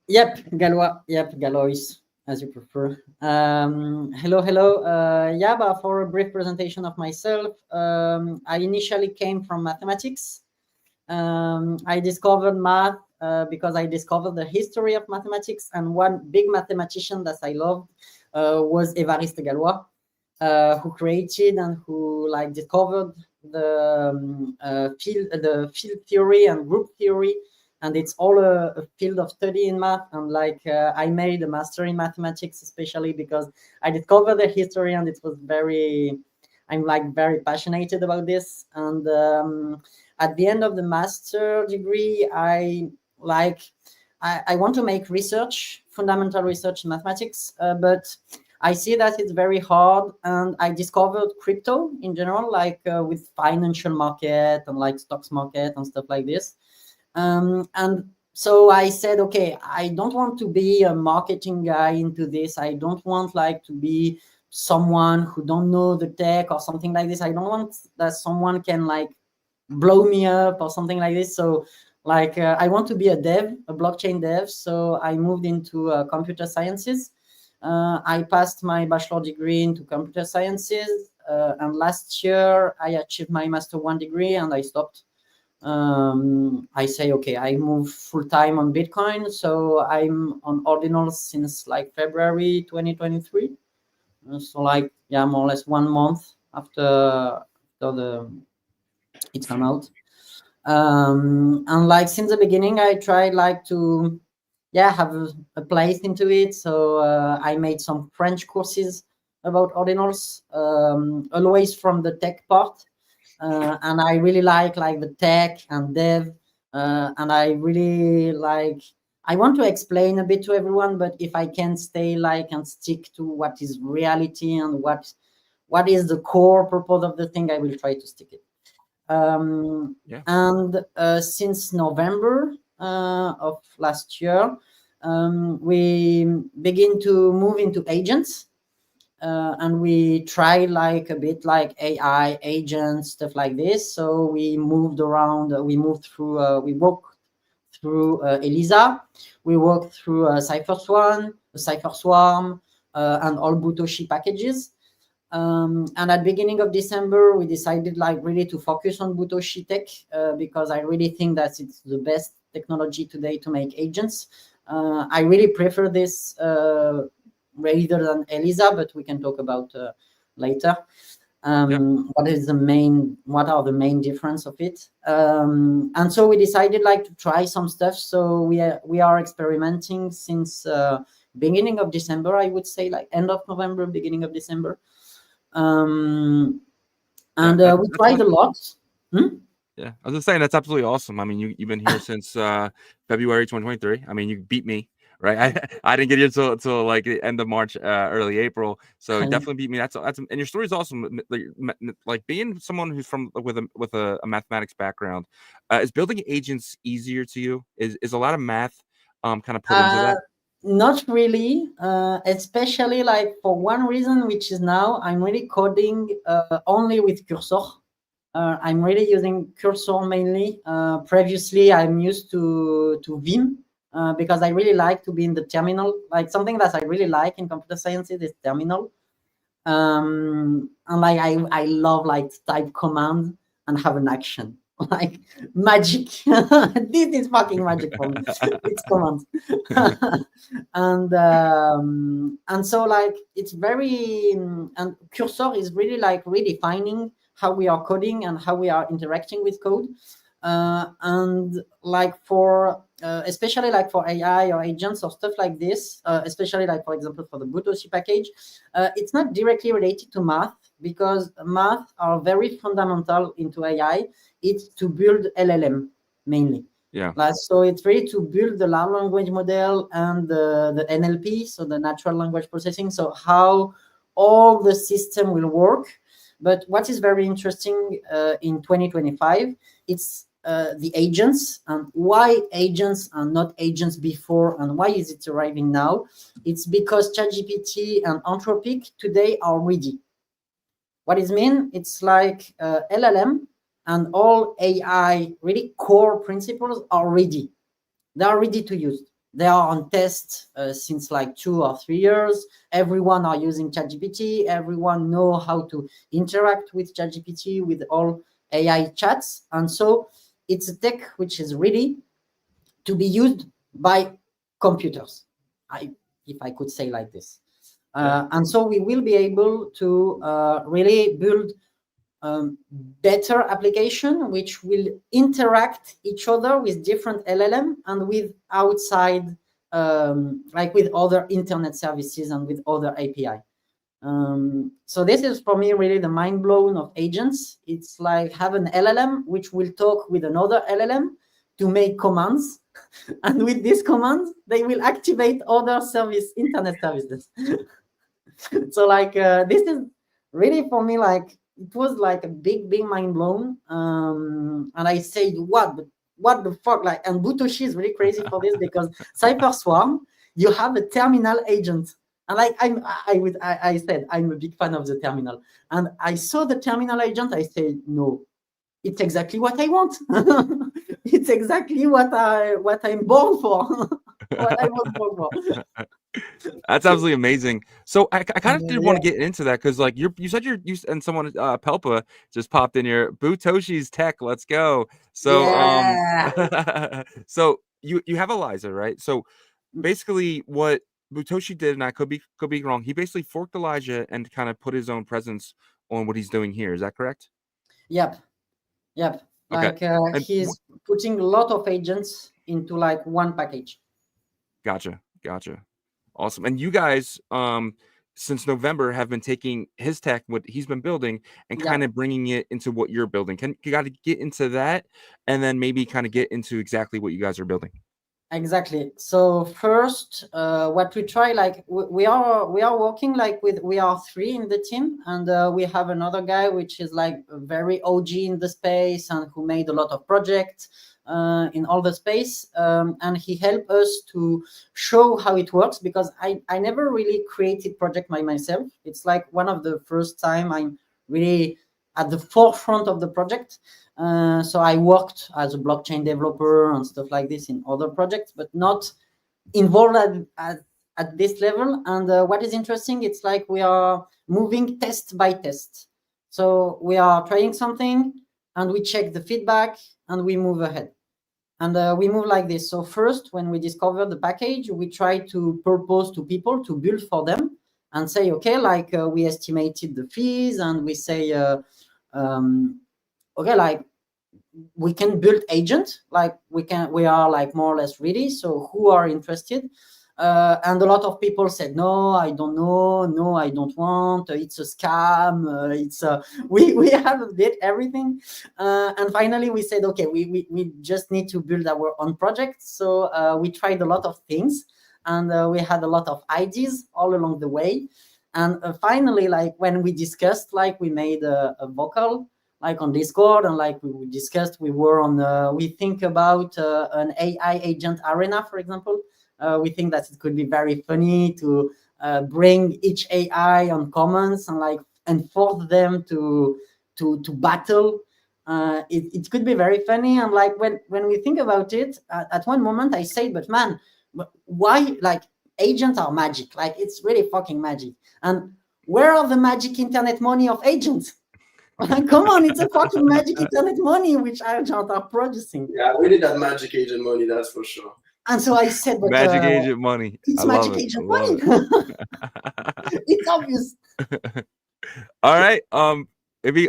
Yep, Galois, as you prefer. Hello. Yeah, but for a brief presentation of myself, I initially came from mathematics. I discovered math because I discovered the history of mathematics, and one big mathematician that I loved was Évariste Galois, who created and who like discovered the field theory and group theory, and it's all a field of study in math. And like I made a master in mathematics, especially because I discovered the history, and it was I'm like very passionate about this. And at the end of the master degree, I want to make research, fundamental research in mathematics, but I see that it's very hard. And I discovered crypto in general, like with financial market and like stocks market and stuff like this. And so I said, okay, I don't want to be a marketing guy into this. I don't want like to be someone who don't know the tech or something like this. I don't want that someone can like blow me up or something like this. So like I want to be a blockchain dev. So I moved into computer sciences. I passed my bachelor degree into computer sciences, and last year I achieved my master 1 degree, and I stopped. I say, okay, I move full time on Bitcoin. So I'm on Ordinals since like February 2023. So like, yeah, more or less 1 month after it come out. And like since the beginning, I tried like to have a place into it. So I made some French courses about Ordinals, always from the tech part. And I really like the tech and dev, and I really I want to explain a bit to everyone, but if I can stay and stick to what is reality and what is the core purpose of the thing, I will try to stick it. And since November of last year, we begin to move into agents. And we try a bit like AI agents, stuff like this. So we moved around, we moved through, we walked through ELISA, we worked through CipherSwarm, and all Butoshi packages. And at beginning of December, we decided really to focus on Butoshi tech, because I really think that it's the best technology today to make agents. I really prefer this rather than ELISA, but we can talk about later. What are the main difference of it? And so we decided to try some stuff. So we are experimenting since beginning of December, I would say end of November, beginning of December. And we tried a lot. Yeah, I was just saying that's absolutely awesome. I mean, you've been here since February 2023. I mean, you beat me, right? I didn't get here till like the end of March, early April. So you definitely beat me. That's and your story is awesome. Like being someone who's from with a mathematics background, is building agents easier to you? Is a lot of math kind of put into that? Not really, especially for one reason, which is now I'm really coding only with cursor. I'm really using cursor mainly. Previously, I'm used to Vim because I really like to be in the terminal. Something that I really like in computer sciences is terminal. And I love to type command and have an action. Magic. This is fucking magic for me. It's command. And so it's very and cursor is really redefining how we are coding and how we are interacting with code. And for especially for AI or agents or stuff like this, especially for example for the Butoshi package, it's not directly related to math, because math are very fundamental into AI. It's to build LLM mainly. Yeah. So it's really to build the large language model and the NLP, so the natural language processing. So how all the system will work. But what is very interesting in 2025, it's the agents, and why agents are not agents before, and why is it arriving now? It's because ChatGPT and Anthropic today are ready. What does it mean? It's LLM and all AI really core principles are ready. They are ready to use. They are on test since 2 or 3 years. Everyone are using ChatGPT. Everyone know how to interact with ChatGPT, with all AI chats. And so it's a tech which is ready to be used by computers, if I could say like this. And so we will be able to really build better application which will interact each other with different LLM and with outside, like with other internet services and with other API. So this is for me really the mind blown of agents. It's like have an LLM which will talk with another LLM to make commands, and with these commands they will activate other internet services. So like this is really for me like it was like a big mind blown. And I said what the fuck, like, and Butoshi is really crazy for this because CypherSwarm, you have a terminal agent. And like I said, I'm a big fan of the terminal. And I saw the terminal agent, I said, no, it's exactly what I want. It's exactly what I'm born for. What I was born for. That's absolutely amazing. So I kind of did want to get into that because like you said you and someone Pelpa just popped in here. Butoshi's tech, let's go. So so you have Eliza, right? So basically what Butoshi did, and I could be wrong, he basically forked Elijah and kind of put his own presence on what he's doing here. Is that correct? Yep. Like he's putting a lot of agents into like one package. Gotcha. Awesome. And you guys, since November, have been taking his tech, what he's been building, and kind of bringing it into what you're building. You got to get into that, and then maybe kind of get into exactly what you guys are building. Exactly. So first, what we try, like we are working like we are 3 in the team, and we have another guy which is like very OG in the space and who made a lot of projects in all the space, and he helped us to show how it works because I never really created project by myself. It's like one of the first time I'm really at the forefront of the project. So I worked as a blockchain developer and stuff like this in other projects, but not involved at this level. And what is interesting, it's like we are moving test by test. So we are trying something and we check the feedback and we move ahead. And we move like this. So first, when we discover the package, we try to propose to people to build for them and say, okay, like we estimated the fees and we say, okay, like we can build agent, like we are like more or less ready. So who are interested? And a lot of people said, no, I don't know. No, I don't want. It's a scam. We have a bit everything. And finally we said, okay, we just need to build our own project. So we tried a lot of things and we had a lot of ideas all along the way. And finally, like when we discussed, like we made a vocal, like on Discord, and like we discussed, we were on, we think about an AI agent arena, for example. We think that it could be very funny to bring each AI on comments and like enforce them to battle. It could be very funny. And like when we think about it, at one moment I say, but man, why, like agents are magic, like it's really fucking magic. And where are the magic internet money of agents? Come on, it's a fucking magic internet money which agents are producing. Yeah, we need that magic agent money, that's for sure. And so I said, but, magic agent money. It's magic agent money. It's obvious. All right. Maybe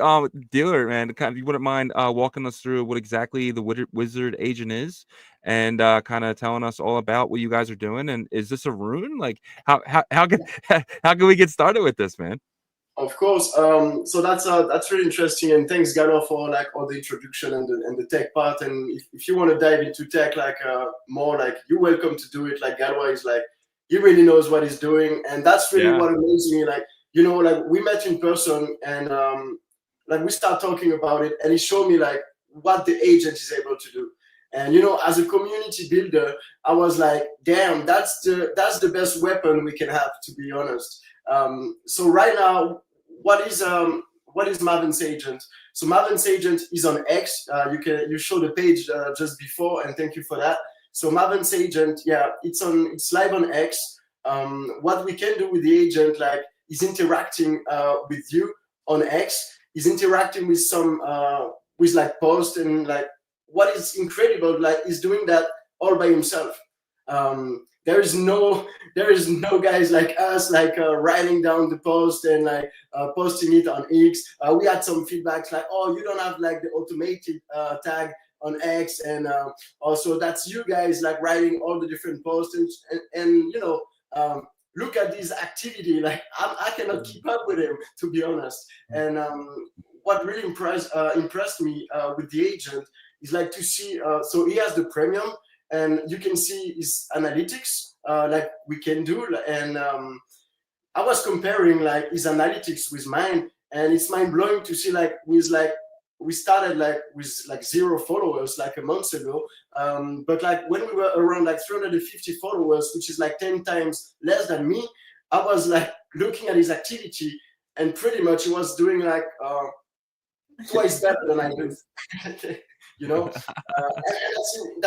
dealer, man, kind of, you wouldn't mind walking us through what exactly the wizard agent is, and kind of telling us all about what you guys are doing. And is this a rune? Like how can we get started with this, man? Of course. So that's really interesting, and thanks Galo for like all the introduction and the tech part. And if you want to dive into tech like more, like you're welcome to do it. Like Galo is like, he really knows what he's doing, and that's really what amazes me. Like, you know, like we met in person and like we start talking about it, and he showed me like what the agent is able to do. And you know, as a community builder, I was like, damn, that's the best weapon we can have, to be honest. So right now, what is Maven's agent? So Maven's agent is on X. You show the page just before, and thank you for that. So Maven's agent, yeah, it's live on X. What we can do with the agent, like, is interacting with you on X. Is interacting with some with like post, and like what is incredible, like, is doing that all by himself. there is no guys like us like writing down the post and like posting it on X. We had some feedbacks like, oh, you don't have like the automated tag on X, and also that's you guys like writing all the different posts, and you know, look at this activity, like I cannot keep up with him, to be honest. And what really impressed me with the agent is like to see, so he has the premium, and you can see his analytics like we can do, and I was comparing like his analytics with mine, and it's mind-blowing to see like we started like with like 0 followers like a month ago, but like when we were around like 350 followers, which is like 10 times less than me, I was like looking at his activity, and pretty much he was doing like twice better than I do. You know, and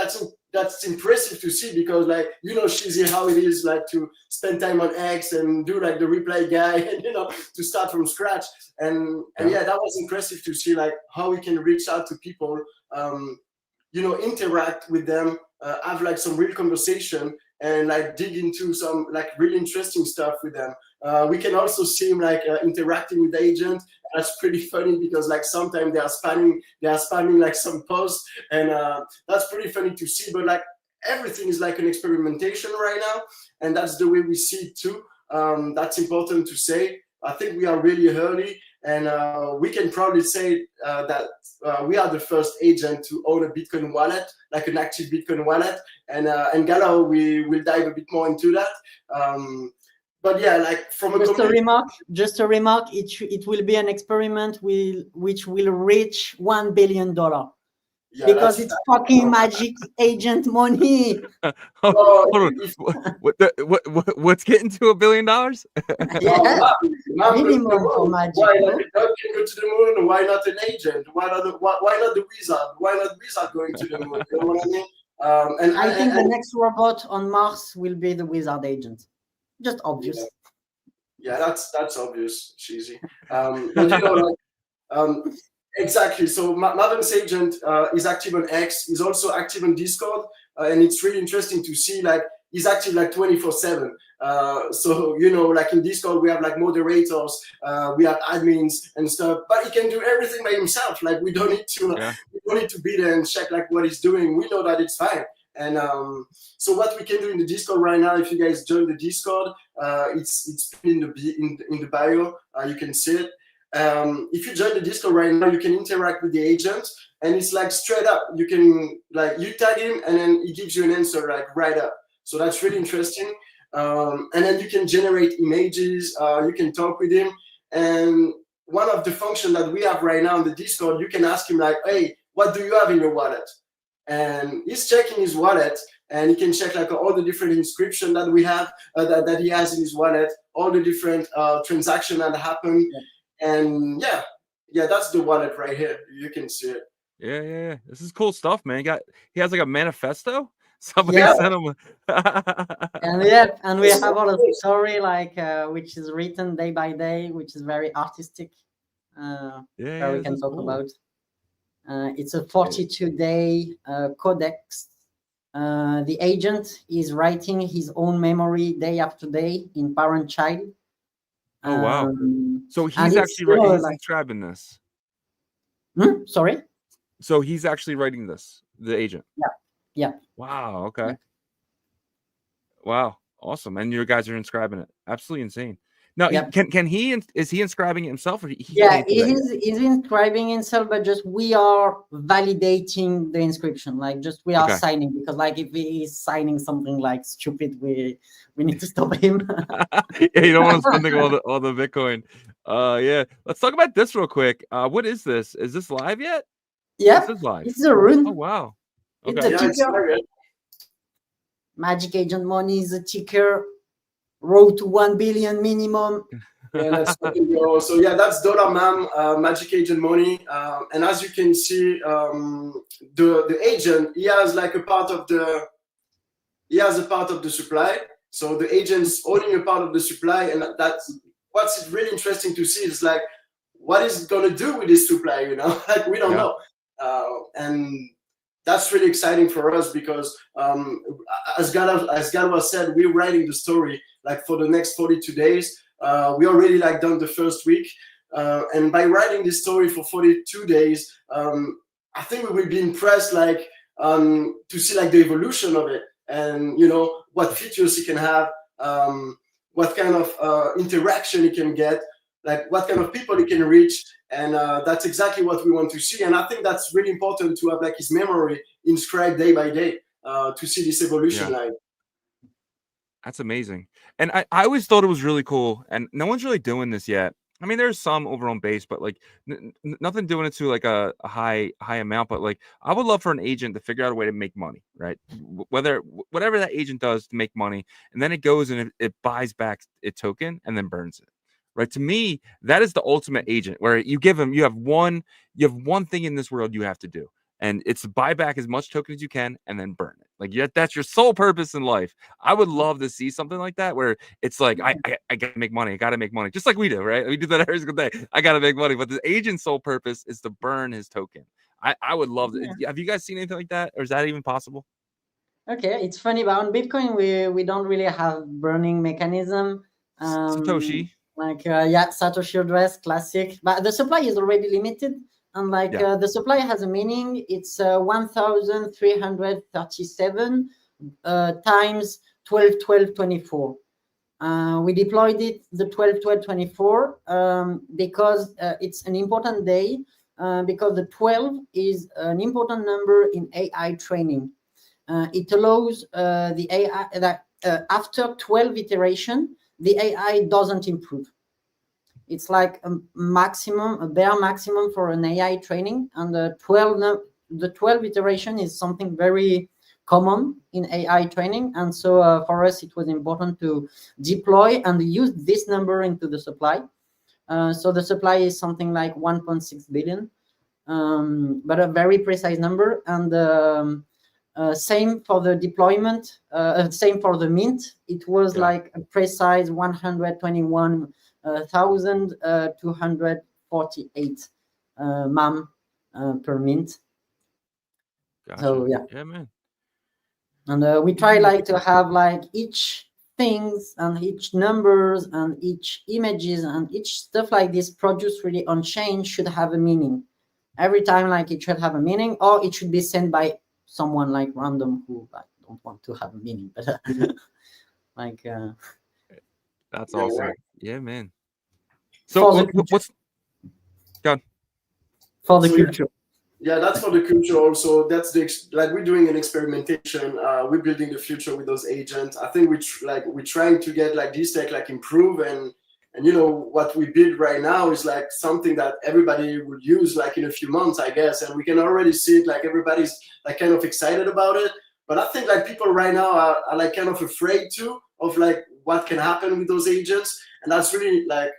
that's impressive to see, because like, you know, Shizzy, how it is like to spend time on X and do like the replay guy, and you know, to start from scratch, and yeah, that was impressive to see like how we can reach out to people, you know, interact with them, have like some real conversation, and like dig into some like really interesting stuff with them. We can also see him like interacting with the agent. That's pretty funny, because like sometimes they are spamming like some posts, and that's pretty funny to see. But like everything is like an experimentation right now, and that's the way we see it too. That's important to say. I think we are really early, and we can probably say that we are the first agent to own a Bitcoin wallet, like an active Bitcoin wallet, and Gala, we will dive a bit more into that. But yeah, like from just a remark, it will be an experiment which will reach $1 billion. Yeah, because it's fucking magic agent money. Hold on. What's getting to $1 billion? Yeah, minimum for magic. Why not go to the moon? Why not an agent? Why not the wizard? Why not wizard going to the moon? You know what I mean? And I think the next robot on Mars will be the wizard agent. Just obvious. Yeah, that's obvious, Shizzy. But you know, like, exactly. So Madam's agent is active on X. He's also active on Discord, and it's really interesting to see like he's active like 24/7. So you know, like in Discord we have like moderators, we have admins and stuff, but he can do everything by himself. Like we don't need to be there and check like what he's doing. We know that it's fine. And so what we can do in the Discord right now, if you guys join the Discord, it's in the bio. You can see it. If you join the Discord right now, you can interact with the agent, and it's like straight up. You can like you tag him, and then he gives you an answer like right up. So that's really interesting. And then you can generate images. You can talk with him. And one of the functions that we have right now in the Discord, you can ask him like, "Hey, what do you have in your wallet?" And he's checking his wallet, and he can check like all the different inscription that we have, that he has in his wallet, all the different transactions that happen. And yeah, that's the wallet right here. You can see it. Yeah. This is cool stuff, man. He has like a manifesto. Somebody sent him. and we have all the story like which is written day by day, which is very artistic. Where we can talk about. It's a 42-day codex. The agent is writing his own memory day after day in parent-child. Oh wow! So he's actually inscribing this. Sorry. So he's actually writing this, the agent. Yeah. Wow. Okay. Yeah. Wow. Awesome. And your guys are inscribing it. Absolutely insane. Now, can he? Is he inscribing it himself? Or he's inscribing himself, but just we are validating the inscription. Like just we are signing, because like if he is signing something like stupid, we need to stop him. You don't want to spending all the Bitcoin. Yeah. Let's talk about this real quick. What is this? Is this live yet? Yeah, this is live. It's a rune. Oh wow. Okay. It's a ticker. Magic Agent Money is a ticker. Road to 1 billion minimum. Yeah, let's go. So yeah, that's Dollar Mam, Magic Agent Money, and as you can see, the agent, he has like a part of the supply. So the agent's owning a part of the supply, and that's what's really interesting to see is like what is it gonna do with this supply? You know, like we don't know, and that's really exciting for us because as Galwa said, we're writing the story like for the next 42 days. We already like done the first week. And by writing this story for 42 days, I think we will be impressed like to see like the evolution of it and, you know, what features it can have, what kind of interaction it can get, like what kind of people it can reach. And that's exactly what we want to see. And I think that's really important to have like his memory inscribed day by day to see this evolution line. That's amazing. And I always thought it was really cool. And no one's really doing this yet. I mean, there's some over on base, but like nothing doing it to like a high amount. But like, I would love for an agent to figure out a way to make money, right? Whatever that agent does to make money, and then it goes and it buys back its token and then burns it. Right. To me, that is the ultimate agent where you have one thing in this world you have to do. And it's to buy back as much token as you can and then burn it. Like that's your sole purpose in life. I would love to see something like that where it's like, I gotta make money. I gotta make money. Just like we do, right? We do that every single day. I gotta make money. But the agent's sole purpose is to burn his token. I would love to. Have you guys seen anything like that? Or is that even possible? Okay, it's funny, but on Bitcoin, we don't really have burning mechanism. Satoshi. Like Satoshi address, classic, but the supply is already limited, and like the supply has a meaning. It's 1,337 times 12/12/24. We deployed it the 12/12/24 because it's an important day because the 12 is an important number in AI training. It allows the AI that after 12 iteration, the AI doesn't improve. It's like a bare maximum for an AI training, and the 12 iteration is something very common in AI training. And so for us, it was important to deploy and use this number into the supply. So the supply is something like 1.6 billion, but a very precise number. And same for the deployment, same for the mint. It was like a precise 121,248 MAM per mint. Gotcha. So yeah, man. And we try like to have like each things and each numbers and each images and each stuff like this produced really on chain should have a meaning. Every time, like it should have a meaning, or it should be sent by someone like random who like don't want to have a meaning, but like that's awesome. Yeah, man. So what's done for the culture? Yeah, that's for the culture also. That's like we're doing an experimentation. We're building the future with those agents. I think we're trying to get like this tech like improve and you know what we build right now is like something that everybody would use like in a few months, I guess, and we can already see it. Like everybody's like kind of excited about it, but I think like people right now are like kind of afraid too of like what can happen with those agents, and that's really like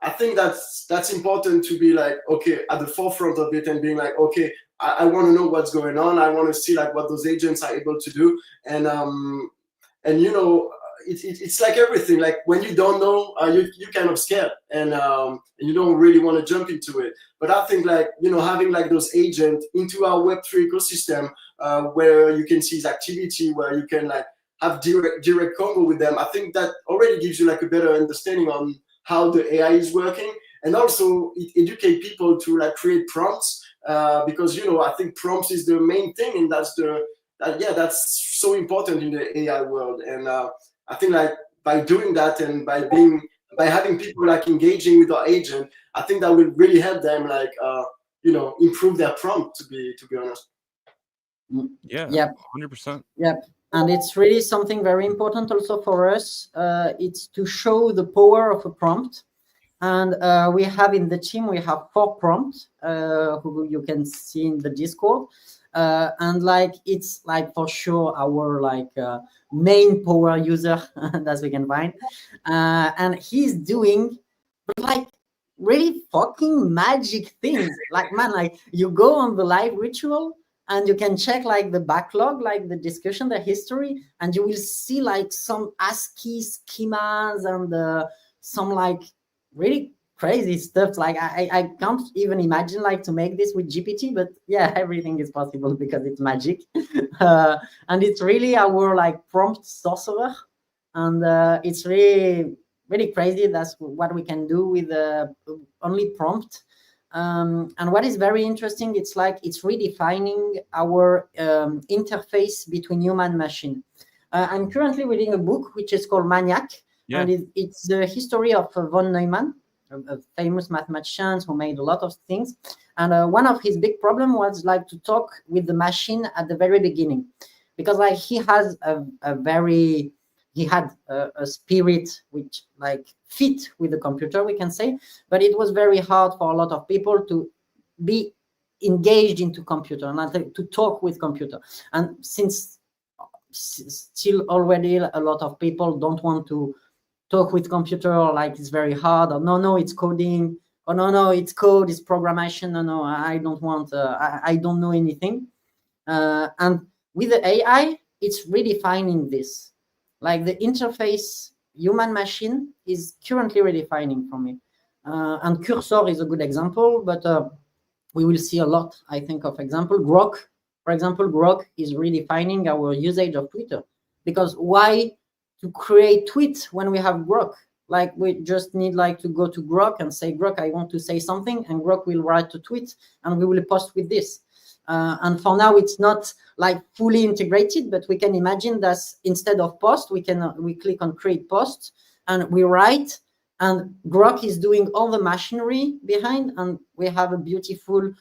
I think that's important to be like okay at the forefront of it and being like okay I want to know what's going on. I want to see like what those agents are able to do, and you know. It's like everything. Like when you don't know, you kind of scared, and you don't really want to jump into it. But I think like you know having like those agents into our Web3 ecosystem, where you can see his activity, where you can like have direct convo with them. I think that already gives you like a better understanding on how the AI is working, and also it educate people to like create prompts because you know I think prompts is the main thing, and that's so important in the AI world, and I think like by doing that and by having people like engaging with our agent, I think that will really help them like you know improve their prompt to be honest. Yeah. Yep. 100%. Yep. And it's really something very important also for us. It's to show the power of a prompt. And we have in the team, we have 4 prompts who you can see in the Discord. And like it's like for sure our like main power user that we can find, and he's doing like really fucking magic things. Like man, like you go on the live ritual and you can check like the backlog, like the discussion, the history, and you will see like some ASCII schemas and some like really crazy stuff. Like I can't even imagine like to make this with GPT, but yeah, everything is possible because it's magic. And it's really our like prompt sorcerer, and it's really crazy. That's what we can do with only prompt. And what is very interesting, it's like it's redefining our interface between human and machine. I'm currently reading a book which is called Maniac, and it's the history of von Neumann, a famous mathematician who made a lot of things. And one of his big problem was like to talk with the machine at the very beginning, because like he had a spirit which like fit with the computer, we can say, but it was very hard for a lot of people to be engaged into computer and to talk with computer. And since still already a lot of people don't want to talk with computer, or like it's very hard, or no it's coding, or no it's code, it's programmation, no I don't want, I don't know anything. And with the AI, it's redefining this. Like the interface human machine is currently redefining for me. And Cursor is a good example, but we will see a lot, I think, of example. Grok, for example, Grok is redefining our usage of Twitter, because why to create tweets when we have Grok? Like we just need like to go to Grok and say, Grok, I want to say something, and Grok will write a tweet and we will post with this. And for now, it's not like fully integrated, but we can imagine that instead of post, we click on create post and we write, and Grok is doing all the machinery behind, and we have a beautiful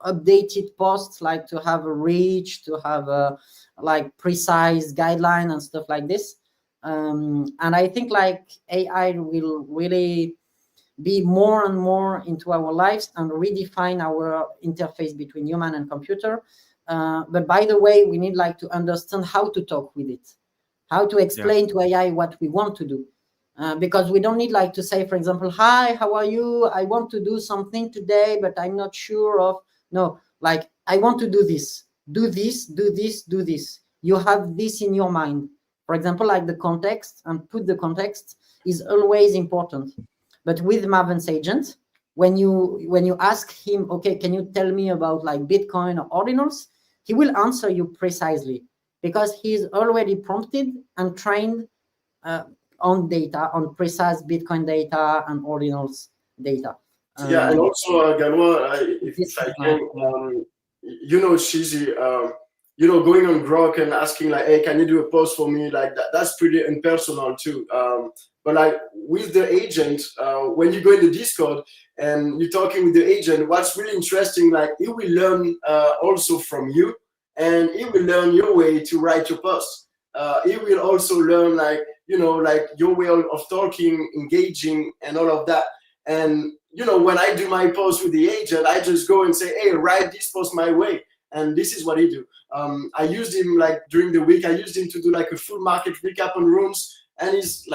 updated post, like to have a reach, to have a like precise guideline and stuff like this. And I think like AI will really be more and more into our lives and redefine our interface between human and computer. But by the way, we need like to understand how to talk with it, how to explain to AI what we want to do. Because we don't need like to say, for example, hi, how are you? I want to do something today, but I'm not sure of. No, like I want to do this, do this, do this, do this. You have this in your mind. For example, like the context, and put the context is always important. But with Maven's agent, when you ask him, okay, can you tell me about like Bitcoin or Ordinals? He will answer you precisely, because he's already prompted and trained on data, on precise Bitcoin data and Ordinals data. Yeah, and also Galois, if I can, you know, Shizzy, you know, going on Grok and asking like, hey, can you do a post for me? Like that's pretty impersonal too. But like with the agent, when you go in the Discord and you're talking with the agent, what's really interesting, like it will learn also from you, and it will learn your way to write your post. It will also learn like, you know, like your way of talking, engaging, and all of that. And, you know, when I do my post with the agent, I just go and say, hey, write this post my way. And this is what he do. I used him like during the week. I used him to do like a full market recap on runes, and he's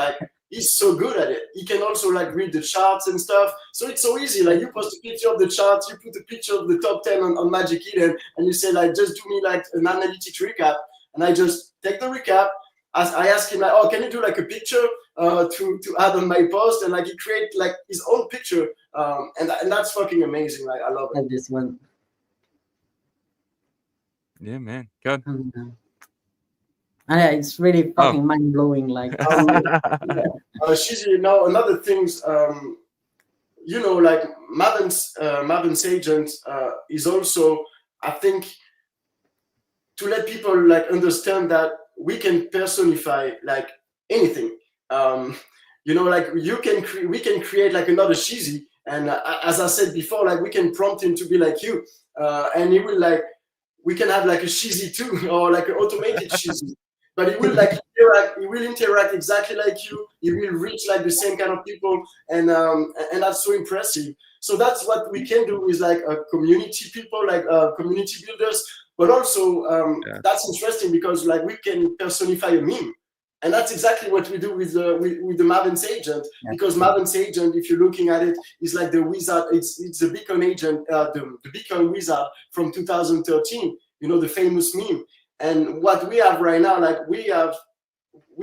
so good at it. He can also like read the charts and stuff. So it's so easy. Like you post a picture of the charts, you put a picture of the top 10 on Magic Eden, and you say like, just do me like an analytics recap. And I just take the recap. I ask him like, oh, can you do like a picture to add on my post? And like he create like his own picture. And that's fucking amazing. Like I love it. And this one. Yeah, man. Good. Yeah, it's really fucking mind blowing. Like, Shizzy, now another things, you know, like Maven's agent is also, I think, to let people like understand that we can personify like anything. You know, like we can create like another Shizzy, and as I said before, like we can prompt him to be like you, and he will like. We can have like a Shizzy too, or like an automated Shizzy, but it will like interact. It will interact exactly like you. It will reach like the same kind of people, and that's so impressive. So that's what we can do with like a community people, like community builders. But also that's interesting because like we can personify a meme, and that's exactly what we do with the Maven's agent. Yeah. Because Maven's agent, if you're looking at it, is like the wizard. It's the Bitcoin agent, the Bitcoin wizard from 2013. You know, the famous meme. And what we have right now, like we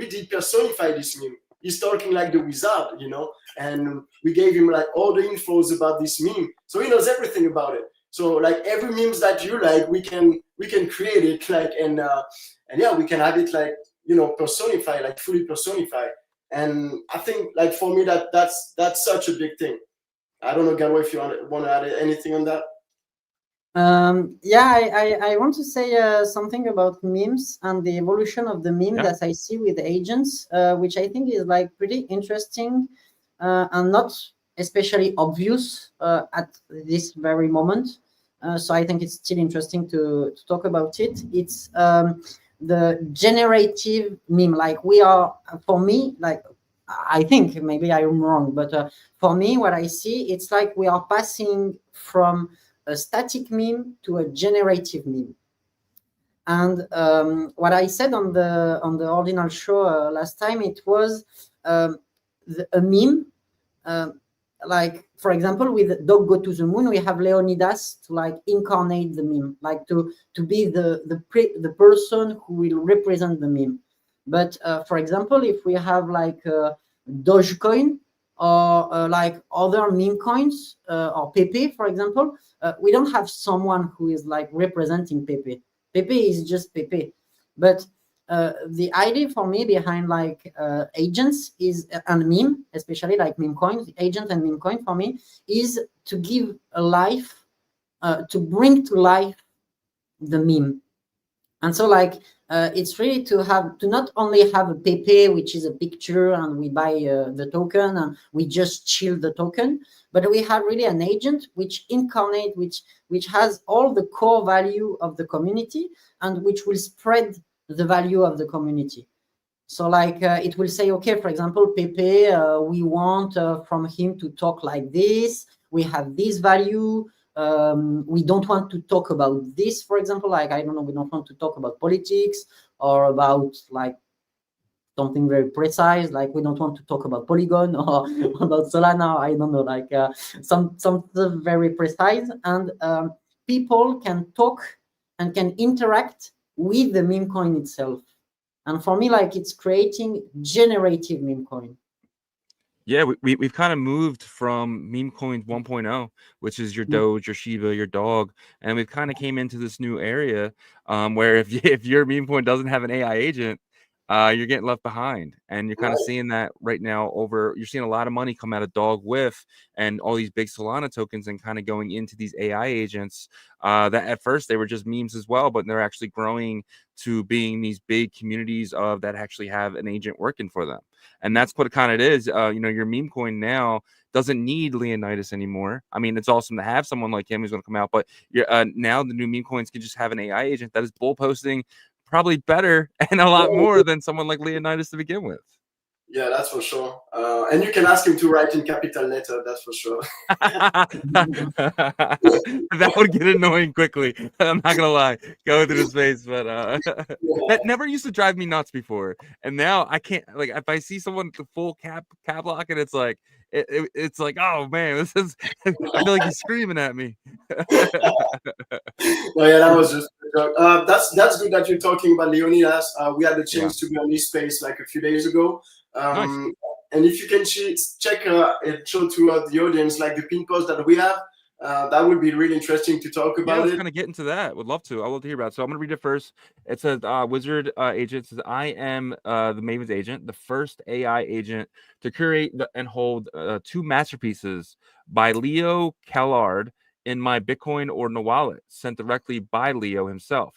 did personify this meme. he's talking like the wizard, you know, and we gave him like all the infos about this meme, so he knows everything about it. So like every memes that you like, we can create it, like, and yeah, we can have it like, you know, personify, like fully personify. And I think like for me that's such a big thing. I don't know, Galway, if you want to add anything on that. Yeah, I want to say something about memes and the evolution of the meme that I see with agents, which I think is like pretty interesting and not especially obvious at this very moment. So I think it's still interesting to talk about it. It's the generative meme. Like we are, for me, like I think maybe I'm wrong, but for me, what I see, it's like we are passing from a static meme to a generative meme. And what I said on the Ordinal show last time, it was a meme. Like, for example, with Dog Go to the Moon, we have Leonidas to like incarnate the meme, like to be the person who will represent the meme. But for example, if we have like Dogecoin or like other meme coins or Pepe, for example, we don't have someone who is like representing Pepe. Pepe is just Pepe. But the idea for me behind like agents is, and meme, especially like meme coins, agent and meme coin for me is to give a life, to bring to life the meme. And so like it's really to not only have a Pepe, which is a picture and we buy the token and we just chill the token, but we have really an agent which incarnate, which has all the core value of the community and which will spread the value of the community. So like it will say, okay, for example, Pepe, we want from him to talk like this. We have this value. We don't want to talk about this, for example, like, I don't know, we don't want to talk about politics or about like something very precise, like we don't want to talk about Polygon or about Solana, I don't know, like something very precise. And people can talk and can interact with the meme coin itself. And for me, like it's creating generative meme coin. Yeah, we've kind of moved from meme coins 1.0, which is your Doge, your Shiba, your dog, and we've kind of came into this new area where if your meme coin doesn't have an AI agent, you're getting left behind. And you're kind of seeing that right now you're seeing a lot of money come out of Dog Whiff and all these big Solana tokens and kind of going into these AI agents that at first they were just memes as well, but they're actually growing to being these big communities that actually have an agent working for them. And that's what it kind of is. You know, your meme coin now doesn't need Leonidas anymore. I mean, it's awesome to have someone like him who's going to come out, but now the new meme coins can just have an AI agent that is bull posting probably better and a lot more than someone like Leonidas to begin with. Yeah, that's for sure. And you can ask him to write in capital letter, that's for sure. That would get annoying quickly. I'm not gonna lie, go through the space, but that never used to drive me nuts before, and now I can't. Like, if I see someone with the full cap lock, and it's like it's like, oh man, this is. I feel like he's screaming at me. No, yeah, that was just a joke. That's good that you're talking about Leonidas. We had the chance to be on this space like a few days ago. Nice. And if you can check and show to the audience like the pin post that we have, that would be really interesting to talk about. Let's kind of get into that. Would love to. I love to hear about it. So I'm going to read it first. It says Wizard agent says, I am the Maven's agent, the first AI agent to curate and hold 2 masterpieces by Leo Callard in my Bitcoin Ordinal wallet, sent directly by Leo himself.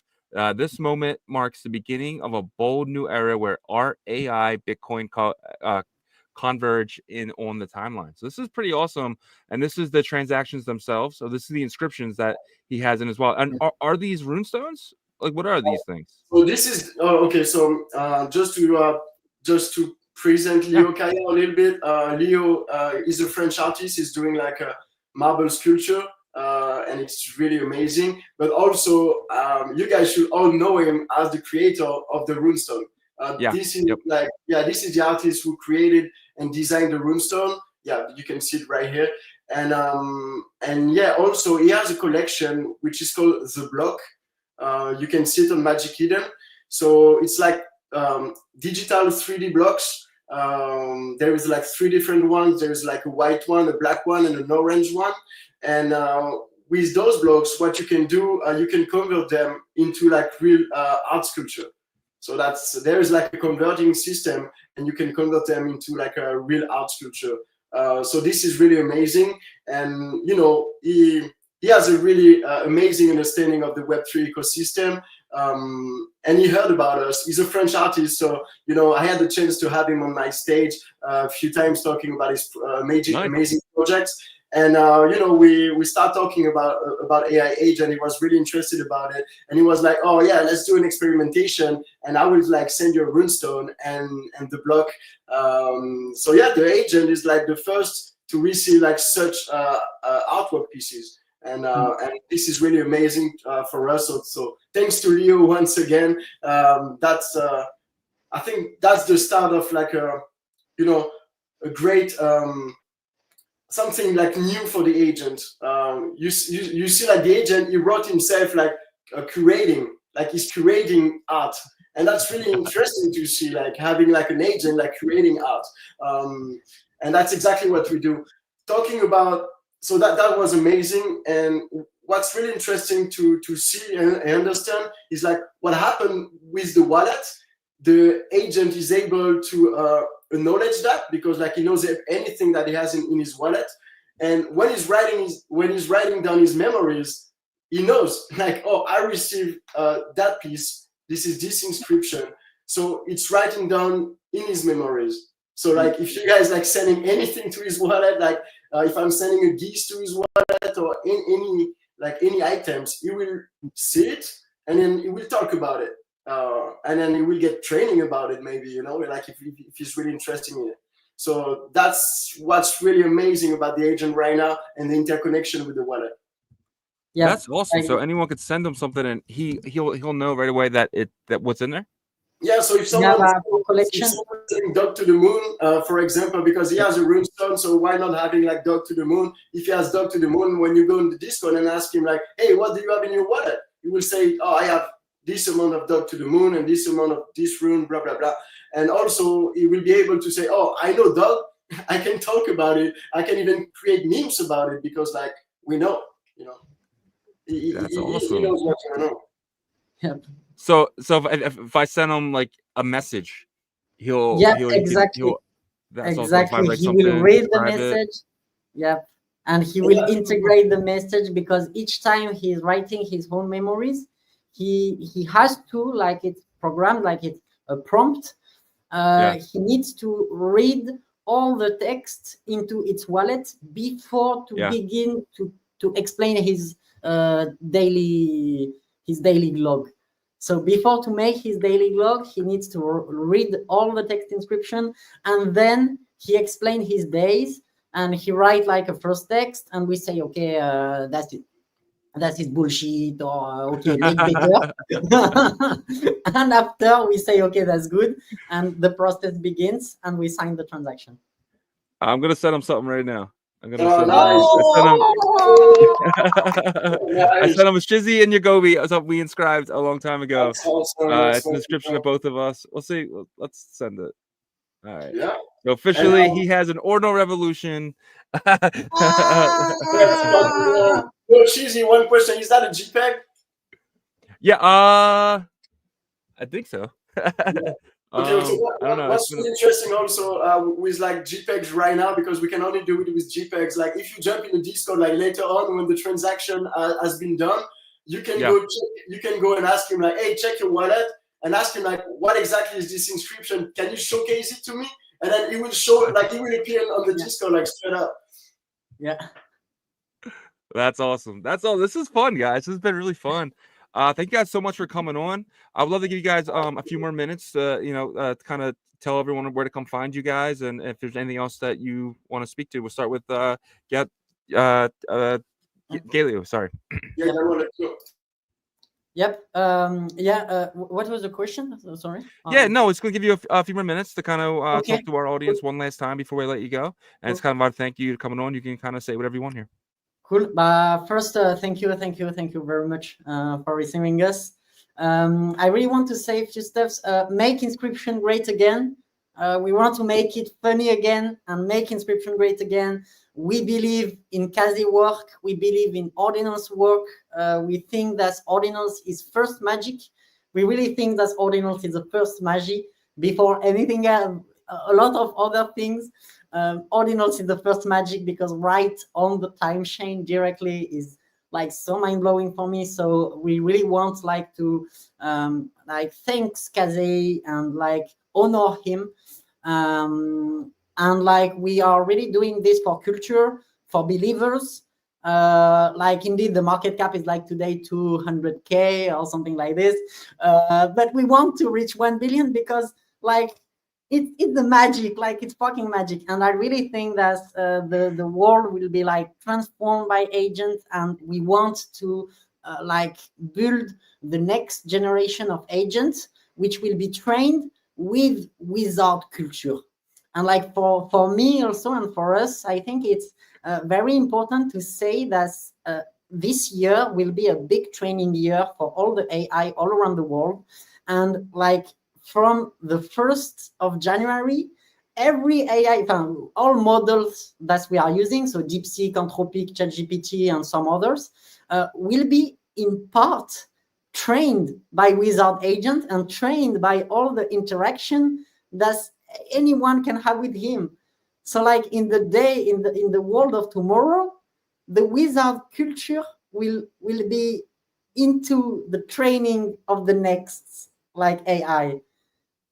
This moment marks the beginning of a bold new era where art, AI, Bitcoin converge on the timeline. So this is pretty awesome. And this is the transactions themselves. So this is the inscriptions that he has in his wallet. And are these runestones? Like, what are these things? So this is okay. So just to present Leo Kaya a little bit. Leo is a French artist. He's doing like a marble sculpture. And it's really amazing. But also, you guys should all know him as the creator of the runestone. This is this is the artist who created and designed the runestone. Yeah, you can see it right here. And yeah, also he has a collection which is called The Block. You can see it on Magic Eden. So it's like digital 3D blocks There is like 3 different ones. There is like a white one, a black one, and an orange one. And with those blocks, what you can do, you can convert them into like real art sculpture. So there is like a converting system, and you can convert them into like a real art sculpture. So this is really amazing, and you know, he has a really amazing understanding of the Web3 ecosystem, and he heard about us. He's a French artist, so you know, I had the chance to have him on my stage a few times talking about his amazing projects. And you know, we start talking about AI agent. He was really interested about it, and he was like, "Oh yeah, let's do an experimentation, and I will like send you a runestone and the block." So yeah, the agent is like the first to receive like such artwork pieces, and this is really amazing for us. So thanks to Leo once again. That's I think that's the start of like a great. Something like new for the agent. You see like the agent, he wrote himself like curating, like he's curating art. And that's really interesting to see, like having like an agent like creating art. And that's exactly what we do. Talking about, so that was amazing. And what's really interesting to see and understand is like what happened with the wallet. The agent is able to acknowledge that, because like he knows anything that he has in his wallet, and when he's writing down his memories, he knows like, oh, I received that piece. This is this inscription, so it's writing down in his memories. So like if you guys like sending anything to his wallet, like if I'm sending a geese to his wallet or any items, he will see it and then he will talk about it. And then he will get training about it, maybe, you know, like if he's really interested in it. So that's what's really amazing about the agent right now and the interconnection with the wallet. Yeah, that's awesome. So anyone could send him something, and he'll know right away that what's in there. Yeah, so if someone's sending Dog to the Moon, for example, because he has a runestone, so why not having like Dog to the Moon? If he has Dog to the Moon, when you go in the Discord and ask him like, hey, what do you have in your wallet? He will say, oh, I have this amount of Dog to the Moon and this amount of this rune, blah, blah, blah. And also he will be able to say, oh, I know Dog, I can talk about it. I can even create memes about it, because like we know, you know. That's awesome. He knows what's going on. Yeah. So if I send him like a message, he'll exactly. That's exactly. He will read the message. Yep. And he will integrate the message, because each time he's writing his own memories, he has to, like it's programmed, like it's a prompt. He needs to read all the text into its wallet before to begin to explain his daily log. So before to make his daily log, he needs to read all the text inscription, and then he explain his days, and he write like a first text, and we say, okay, that's it. That is bullshit, or okay, make better. And after we say, okay, that's good, and the process begins, and we sign the transaction. I'm gonna send him something right now. I'm gonna I sent him a Shizzy and Yagobi, something we inscribed a long time ago. It's the description of both of us. We'll see. Let's send it. All right. Yeah. So officially, he has an Ordinal Revolution. Shizzy, one question: is that a JPEG? Yeah. I think so. Okay, so I don't know. What's really interesting also with like JPEGs right now, because we can only do it with JPEGs. Like if you jump in the Discord, like later on when the transaction has been done, you can go and ask him like, hey, check your wallet, and ask him like, what exactly is this inscription? Can you showcase it to me? And then he will show, like he will appear on the Discord like straight up. Yeah. That's awesome. That's all. This is fun, guys. This has been really fun. Thank you guys so much for coming on. I would love to give you guys a few more minutes to kind of tell everyone where to come find you guys, and if there's anything else that you want to speak to. We'll start with Galileo. Sorry. Yep. What was the question? Sorry. No, it's going to give you a few more minutes to kind of talk to our audience one last time before we let you go. And it's kind of our thank you for coming on. You can kind of say whatever you want here. Cool. First, thank you very much for receiving us. I really want to say a few steps. Make inscription great again. We want to make it funny again and make inscription great again. We believe in Kazi work. We believe in Ordinals work. We think that Ordinals is first magic. We really think that Ordinals is the first magic before anything else, a lot of other things. Ordinals is the first magic because right on the time chain directly is like so mind-blowing for me. So we really want like to like thanks Kazi and like honor him. And like we are really doing this for culture, for believers. Like indeed the market cap is like today 200K or something like this. But we want to reach 1 billion because like it's the magic, like it's fucking magic. And I really think that the world will be like transformed by agents, and we want to like build the next generation of agents which will be trained with wizard culture. And like for me also and for us, I think it's very important to say that this year will be a big training year for all the AI all around the world. And like from the 1st of January, every AI, all models that we are using, so DeepSeek, Anthropic, ChatGPT, and some others, will be in part trained by wizard agent and trained by all the interaction that anyone can have with him. So like in the day, in the world of tomorrow, the wizard culture will be into the training of the next like AI.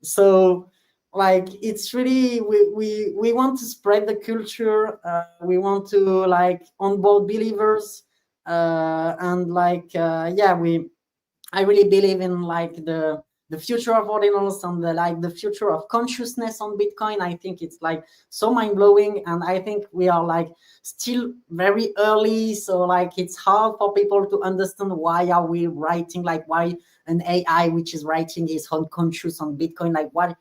So like it's really we want to spread the culture. We want to like onboard believers, and like I really believe in like the future of ordinals and the future of consciousness on Bitcoin. I think it's like so mind-blowing, and I think we are like still very early, so like it's hard for people to understand why are we writing, like why an AI which is writing his own conscious on Bitcoin, like why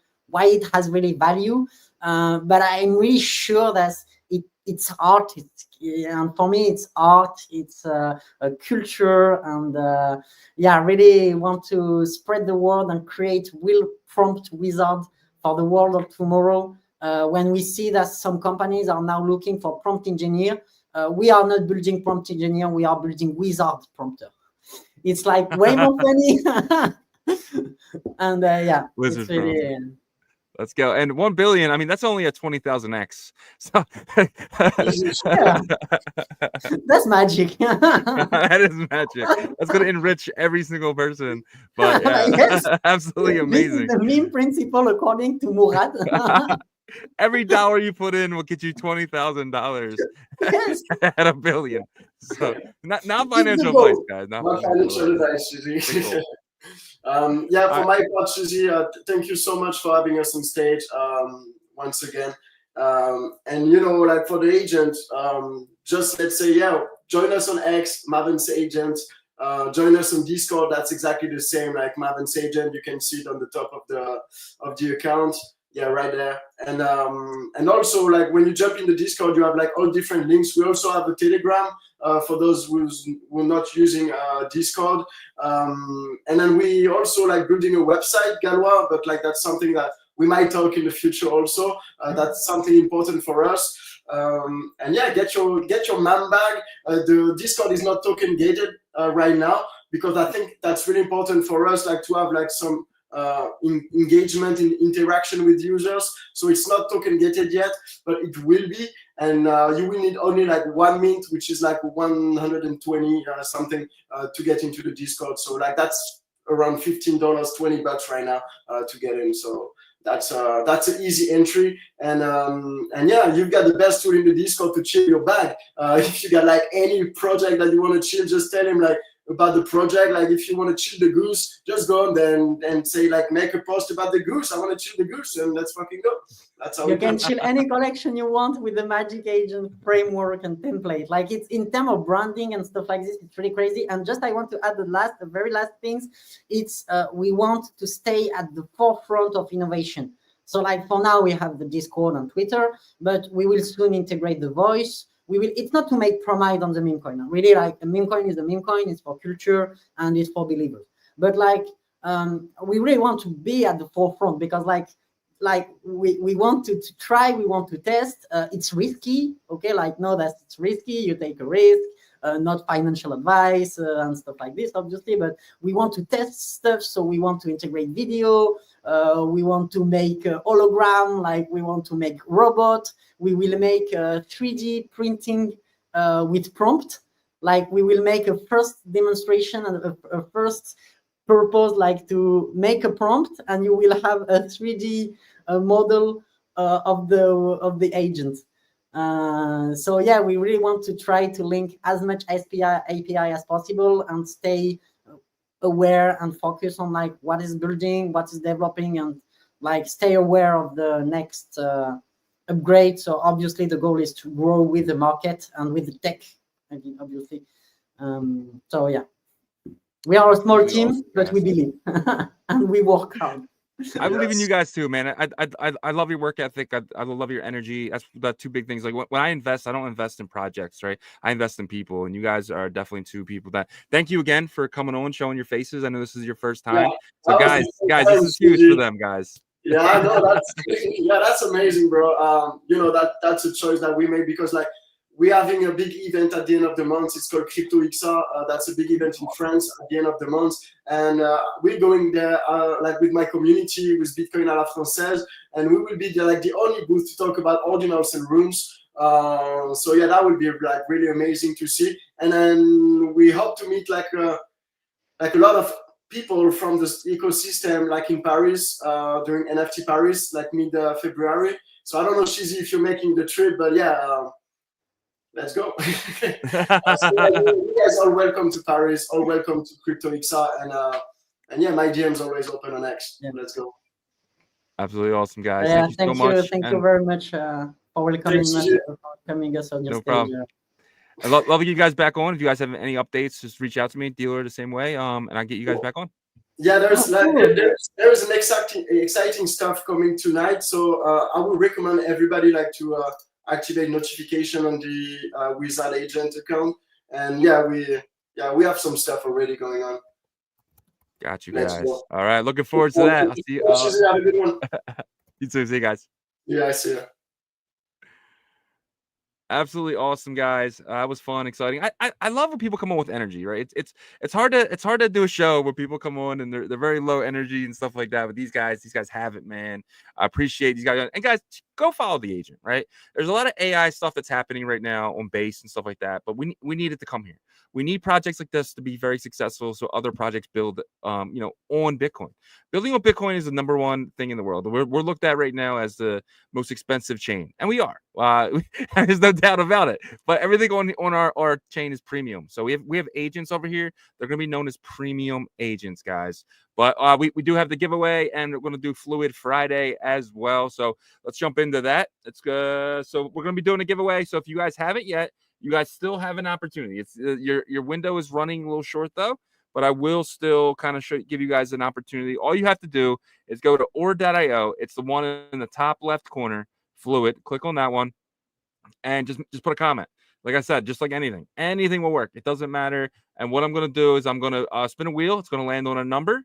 it has really value. But I'm really sure that it's art. And for me, it's art. It's a culture, and really want to spread the word and create real prompt wizard for the world of tomorrow. When we see that some companies are now looking for prompt engineer, we are not building prompt engineer. We are building wizard prompter. It's like way more funny. And Wizard it's really. prompter. Let's go. And 1 billion, I mean, that's only a 20,000x. So Yeah. That's magic. that is magic. That's going to enrich every single person. But Yes. absolutely amazing. This is the meme principle according to Murad. Every dollar you put in will get you $20,000 Yes. at 1 billion. So not financial advice, guys. Not financial advice. For my part, Shizzy, thank you so much for having us on stage once again. And you know, like for the agent, just let's say, join us on X, Maven's agent. Join us on Discord. That's exactly the same, like Maven's agent. You can see it on the top of the account. Yeah, right there. And also, like when you jump in the Discord, you have like all different links. We also have a Telegram for those who are not using Discord. And then we also like building a website, Galois, but like that's something that we might talk in the future also. That's something important for us. And get your man bag. The Discord is not token gated right now, because I think that's really important for us, like to have like some engagement and interaction with users. So it's not token gated yet, but it will be. And you will need only like 1 mint, which is like 120 something to get into the Discord. So like that's around $15, $20 right now to get in. So that's an easy entry. And you've got the best tool in the Discord to chill your bag. If you got like any project that you want to chill, just tell him like about the project. Like if you want to chill the goose, just go on there and say like, make a post about the goose. I want to chill the goose, and let's fucking go. That's how you can chill any collection you want with the Magic Agent framework and template. Like it's in terms of branding and stuff like this, it's really crazy. And just I want to add the very last things. It's we want to stay at the forefront of innovation. So like for now we have the Discord and Twitter, but we will soon integrate the voice. It's not to make promide on the meme coin. Really, like a meme coin is a meme coin. It's for culture and it's for believers. But like we really want to be at the forefront, because like like we want to try, we want to test. It's risky, okay? Like, no, it's risky. You take a risk. Not financial advice and stuff like this, obviously, but we want to test stuff. So we want to integrate video. We want to make a hologram. Like, we want to make robot. We will make 3D printing with prompt. Like, we will make a first demonstration and a first purpose, like to make a prompt, and you will have a 3D model of the agent. So yeah, we really want to try to link as much API as possible and stay aware and focus on like what is building, what is developing, and like stay aware of the next upgrade. So obviously the goal is to grow with the market and with the tech, obviously. So yeah, we are a small team, but we believe and we work hard. I believe in you guys too, man. I love your work ethic. I love your energy. That's the two big things. Like when I invest, I don't invest in projects, right? I invest in people, and you guys are definitely two people that. Thank you again for coming on, showing your faces. I know this is your first time, so guys, this is huge for them, guys. Yeah, I know that's amazing, bro. You know that's a choice that we made because like we're having a big event at the end of the month. It's called Crypto XR. That's a big event in France at the end of the month. And we're going there like with my community, with Bitcoin à la Française. And we will be like the only booth to talk about ordinals and rooms. So yeah, that will be like really amazing to see. And then we hope to meet like a lot of people from this ecosystem, like in Paris, during NFT Paris, like mid-February. So I don't know, Shizzy, if you're making the trip, but yeah, let's go. So you guys are welcome to Paris, or welcome to Crypto XR, and yeah, my DM's always open on X. Yeah. Let's go. Absolutely awesome, guys. Yeah, thank you so much. Thank you very much for welcoming us on your no stage. Problem. I love you guys back on. If you guys have any updates, just reach out to me, Dealer, the same way. And I'll get you guys back on. Yeah, there's an exciting stuff coming tonight. So I would recommend everybody like to activate notification on the Wizard Agent account. And yeah, we have some stuff already going on. Got you guys. All right, looking forward to that. I'll see you. Have a good one. You too. See you guys. Yeah, I see you. Absolutely awesome, guys. It was fun, exciting. I love when people come on with energy, right? It's hard to do a show where people come on and they're very low energy and stuff like that. But these guys have it, man. I appreciate these guys. And guys, go follow the agent, right? There's a lot of AI stuff that's happening right now on base and stuff like that. But we need it to come here. We need projects like this to be very successful, so other projects build, on Bitcoin. Building on Bitcoin is the number one thing in the world. We're looked at right now as the most expensive chain, and we are. There's no doubt about it. But everything on our chain is premium. So we have agents over here. They're going to be known as premium agents, guys. But we do have the giveaway, and we're going to do Fluid Friday as well. So let's jump into that. So we're going to be doing a giveaway. So if you guys haven't yet, you guys still have an opportunity. It's your window is running a little short though, but I will still kind of give you guys an opportunity. All you have to do is go to ord.io. It's the one in the top left corner, Fluid. Click on that one, and just put a comment. Like I said, just like anything will work. It doesn't matter. And what I'm gonna do is I'm gonna spin a wheel. It's gonna land on a number,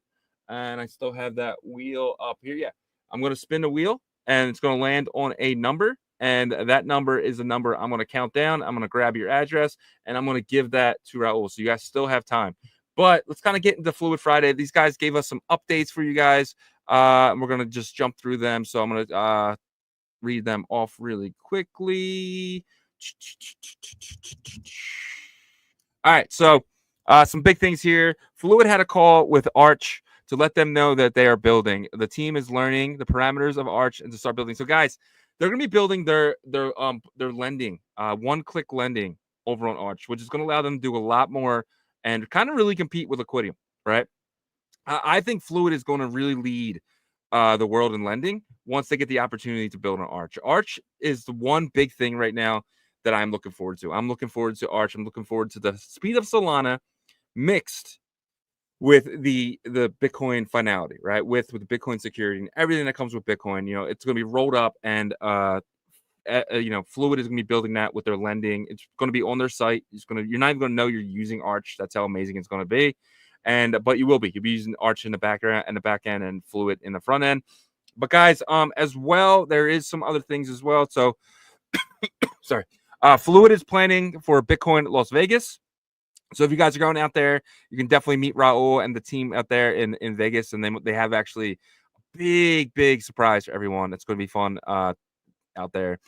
and I still have that wheel up here. Yeah, I'm gonna spin the wheel, and it's gonna land on a number. And that number is the number I'm going to count down. I'm going to grab your address, and I'm going to give that to Raul. So you guys still have time. But let's kind of get into Fluid Friday. These guys gave us some updates for you guys. And we're going to just jump through them. So I'm going to read them off really quickly. All right. So some big things here. Fluid had a call with Arch to let them know that they are building. The team is learning the parameters of Arch and to start building. So guys, they're going to be building their lending, one-click lending over on Arch, which is going to allow them to do a lot more and kind of really compete with Liquidium, right? I think Fluid is going to really lead the world in lending once they get the opportunity to build on Arch. Arch is the one big thing right now that I'm looking forward to. I'm looking forward to Arch. I'm looking forward to the speed of Solana mixed with the Bitcoin finality, right? With the Bitcoin security and everything that comes with Bitcoin. It's going to be rolled up, and Fluid is going to be building that with their lending. It's going to be on their site. You're not even going to know you're using Arch. That's how amazing it's going to be. But you will be. You'll be using Arch in the back end and Fluid in the front end. But guys, as well, there is some other things as well. So, sorry, Fluid is planning for Bitcoin Las Vegas. So if you guys are going out there, you can definitely meet Raul and the team out there in Vegas, and they have actually a big surprise for everyone. It's going to be fun out there.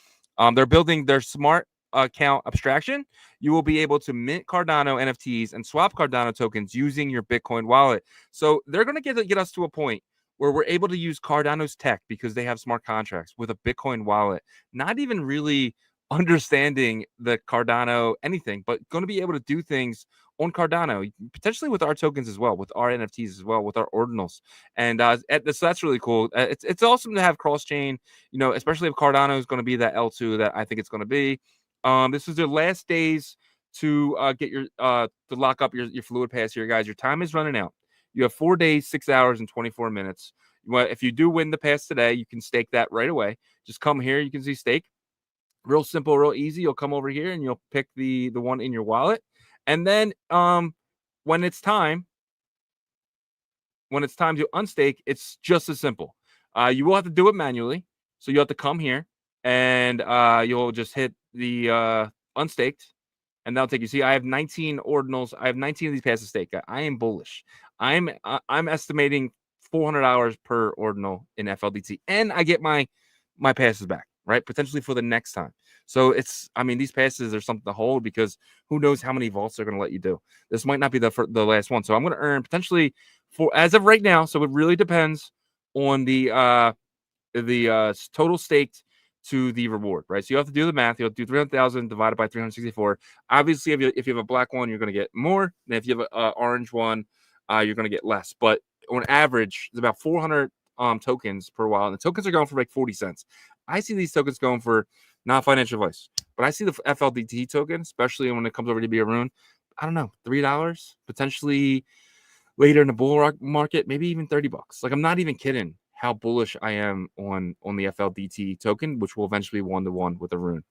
They're building their smart account abstraction. You will be able to mint Cardano NFTs and swap Cardano tokens using your Bitcoin wallet. So they're going to get us to a point where we're able to use Cardano's tech because they have smart contracts with a Bitcoin wallet, not even really understanding the Cardano anything, but going to be able to do things on Cardano, potentially with our tokens as well, with our NFTs as well, with our ordinals. And so that's really cool. It's awesome to have cross-chain, you know, especially if Cardano is going to be that L2 that I think it's going to be. This is their last days to get your to lock up your Fluid Pass here, guys. Your time is running out. You have 4 days, 6 hours, and 24 minutes. Well, if you do win the pass today, you can stake that right away. Just come here. You can see stake. Real simple, real easy. You'll come over here and you'll pick the one in your wallet. And then when it's time to unstake, it's just as simple. You will have to do it manually. So you have to come here and you'll just hit the unstaked, and that'll take you. See, I have 19 ordinals. I have 19 of these passes staked. I am bullish. I'm estimating $400 per ordinal in FLDT, and I get my passes back, right? Potentially for the next time. So these passes are something to hold because who knows how many vaults they're going to let you do. This might not be the last one. So I'm going to earn potentially as of right now. So it really depends on the total staked to the reward, right? So you have to do the math. You have to do 300,000 divided by 364. Obviously, if you have a black one, you're going to get more. And if you have an orange one, you're going to get less. But on average, it's about 400 tokens per while. And the tokens are going for like 40 cents. I see these tokens going for, not financial advice, but I see the FLDT token, especially when it comes over to be a rune, I don't know, $3, potentially later in the bull market, maybe even $30. Like, I'm not even kidding how bullish I am on the FLDT token, which will eventually be 1-to-1 with a rune.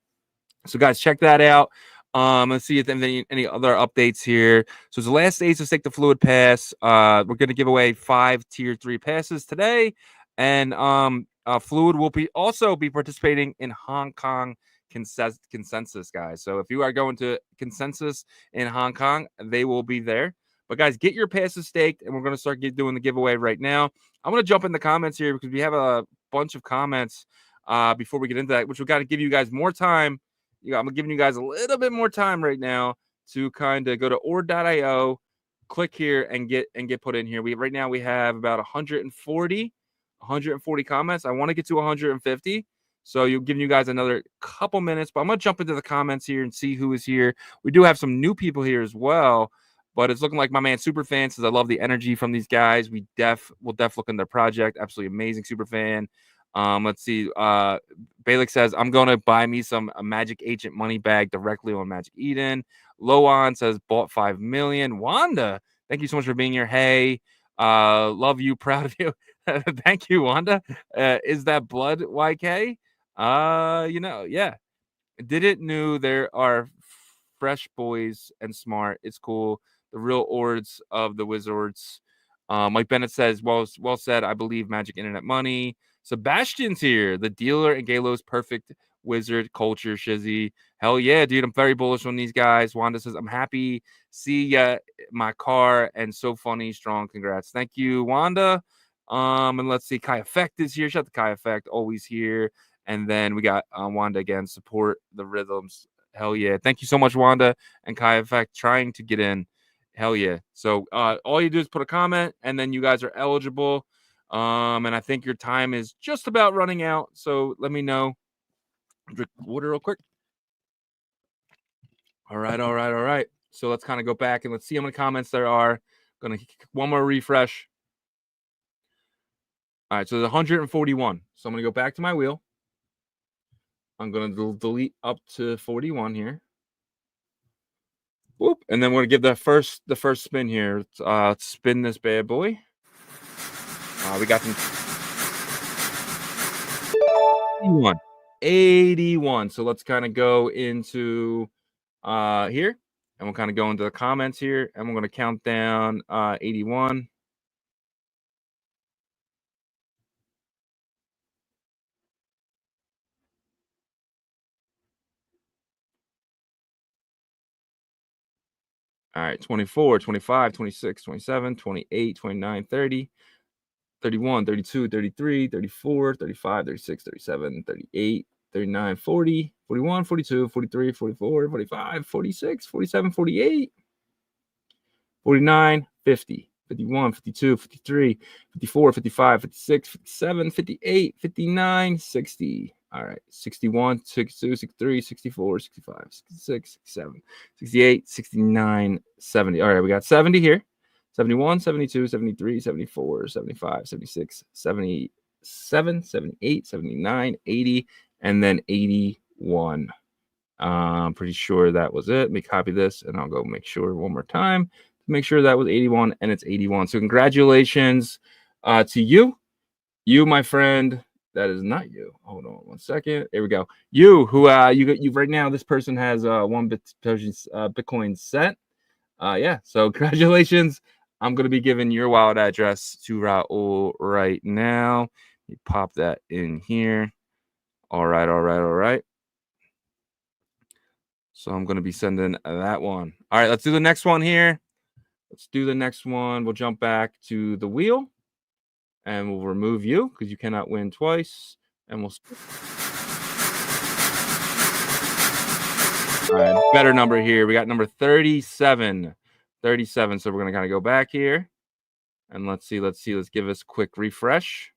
So guys, check that out. Let's see if there's any other updates here. So it's the last days to stake the Fluid Pass. We're going to give away 5 tier 3 passes today, and Fluid will also be participating in Hong Kong consensus, guys. So if you are going to consensus in Hong Kong, they will be there. But guys, get your passes staked, and we're going to start doing the giveaway right now. I'm going to jump in the comments here because we have a bunch of comments before we get into that, which we've got to give you guys more time. I'm giving you guys a little bit more time right now to kind of go to ord.io, click here and get put in here. Right now we have about 140 comments. I want to get to 150. So you're giving you guys another couple minutes, but I'm going to jump into the comments here and see who is here. We do have some new people here as well, but it's looking like my man Superfan says, I love the energy from these guys. We'll look in their project. Absolutely amazing Superfan. Let's see. Balik says, I'm going to buy me a Magic Agent money bag directly on Magic Eden. Loan says, bought 5 million. Wanda, thank you so much for being here. Hey, love you. Proud of you. Thank you, Wanda. Is that blood, YK? Yeah. Didn't know there are fresh boys and smart. It's cool. The real ords of the wizards. Mike Bennett says, well said. I believe Magic Internet Money. Sebastian's here, the dealer and Galo's perfect wizard culture. Shizzy, hell yeah, dude! I'm very bullish on these guys. Wanda says, I'm happy. See ya, my car, and so funny, strong. Congrats, thank you, Wanda. And let's see, Kai Effect is here. Shout out to Kai Effect, always here. And then we got Wanda again. Support the rhythms. Hell yeah, thank you so much, Wanda and Kai Effect, trying to get in. Hell yeah. So all you do is put a comment, and then you guys are eligible. And I think your time is just about running out. So let me know. Drink water real quick. All right. So let's kind of go back and let's see how many comments there are. Gonna one more refresh. All right, so there's 141. So I'm gonna go back to my wheel. I'm gonna delete up to 41 here. Whoop, and then we're gonna give the first spin here. Let's spin this bad boy. We got some 81. So let's kind of go into here, and we'll kind of go into the comments here, and we're going to count down 81. All right, 24, 25, 26, 27, 28, 29, 30, 31, 32, 33, 34, 35, 36, 37, 38, 39, 40, 41, 42, 43, 44, 45, 46, 47, 48, 49, 50, 51, 52, 53, 54, 55, 56, 57, 58, 59, 60. All right, 61, 62, 63, 64, 65, 66, 67, 68, 69, 70. All right, we got 70 here. 71, 72, 73, 74, 75, 76, 77, 78, 79, 80, and then 81. I'm pretty sure that was it. Let me copy this and I'll go make sure one more time to make sure that was 81, and it's 81. So congratulations to you. You, my friend. That is not you. Hold on one second. There we go. You who you right now, this person has one Bitcoin set. Yeah, so congratulations. I'm going to be giving your wallet address to Raul right now. Let me pop that in here. All right. So I'm going to be sending that one. All right, let's do the next one here. Let's do the next one. We'll jump back to the wheel and we'll remove you because you cannot win twice. And we'll. All right, better number here. We got number 37. 37. So we're going to kind of go back here. And let's see. Let's give us a quick refresh.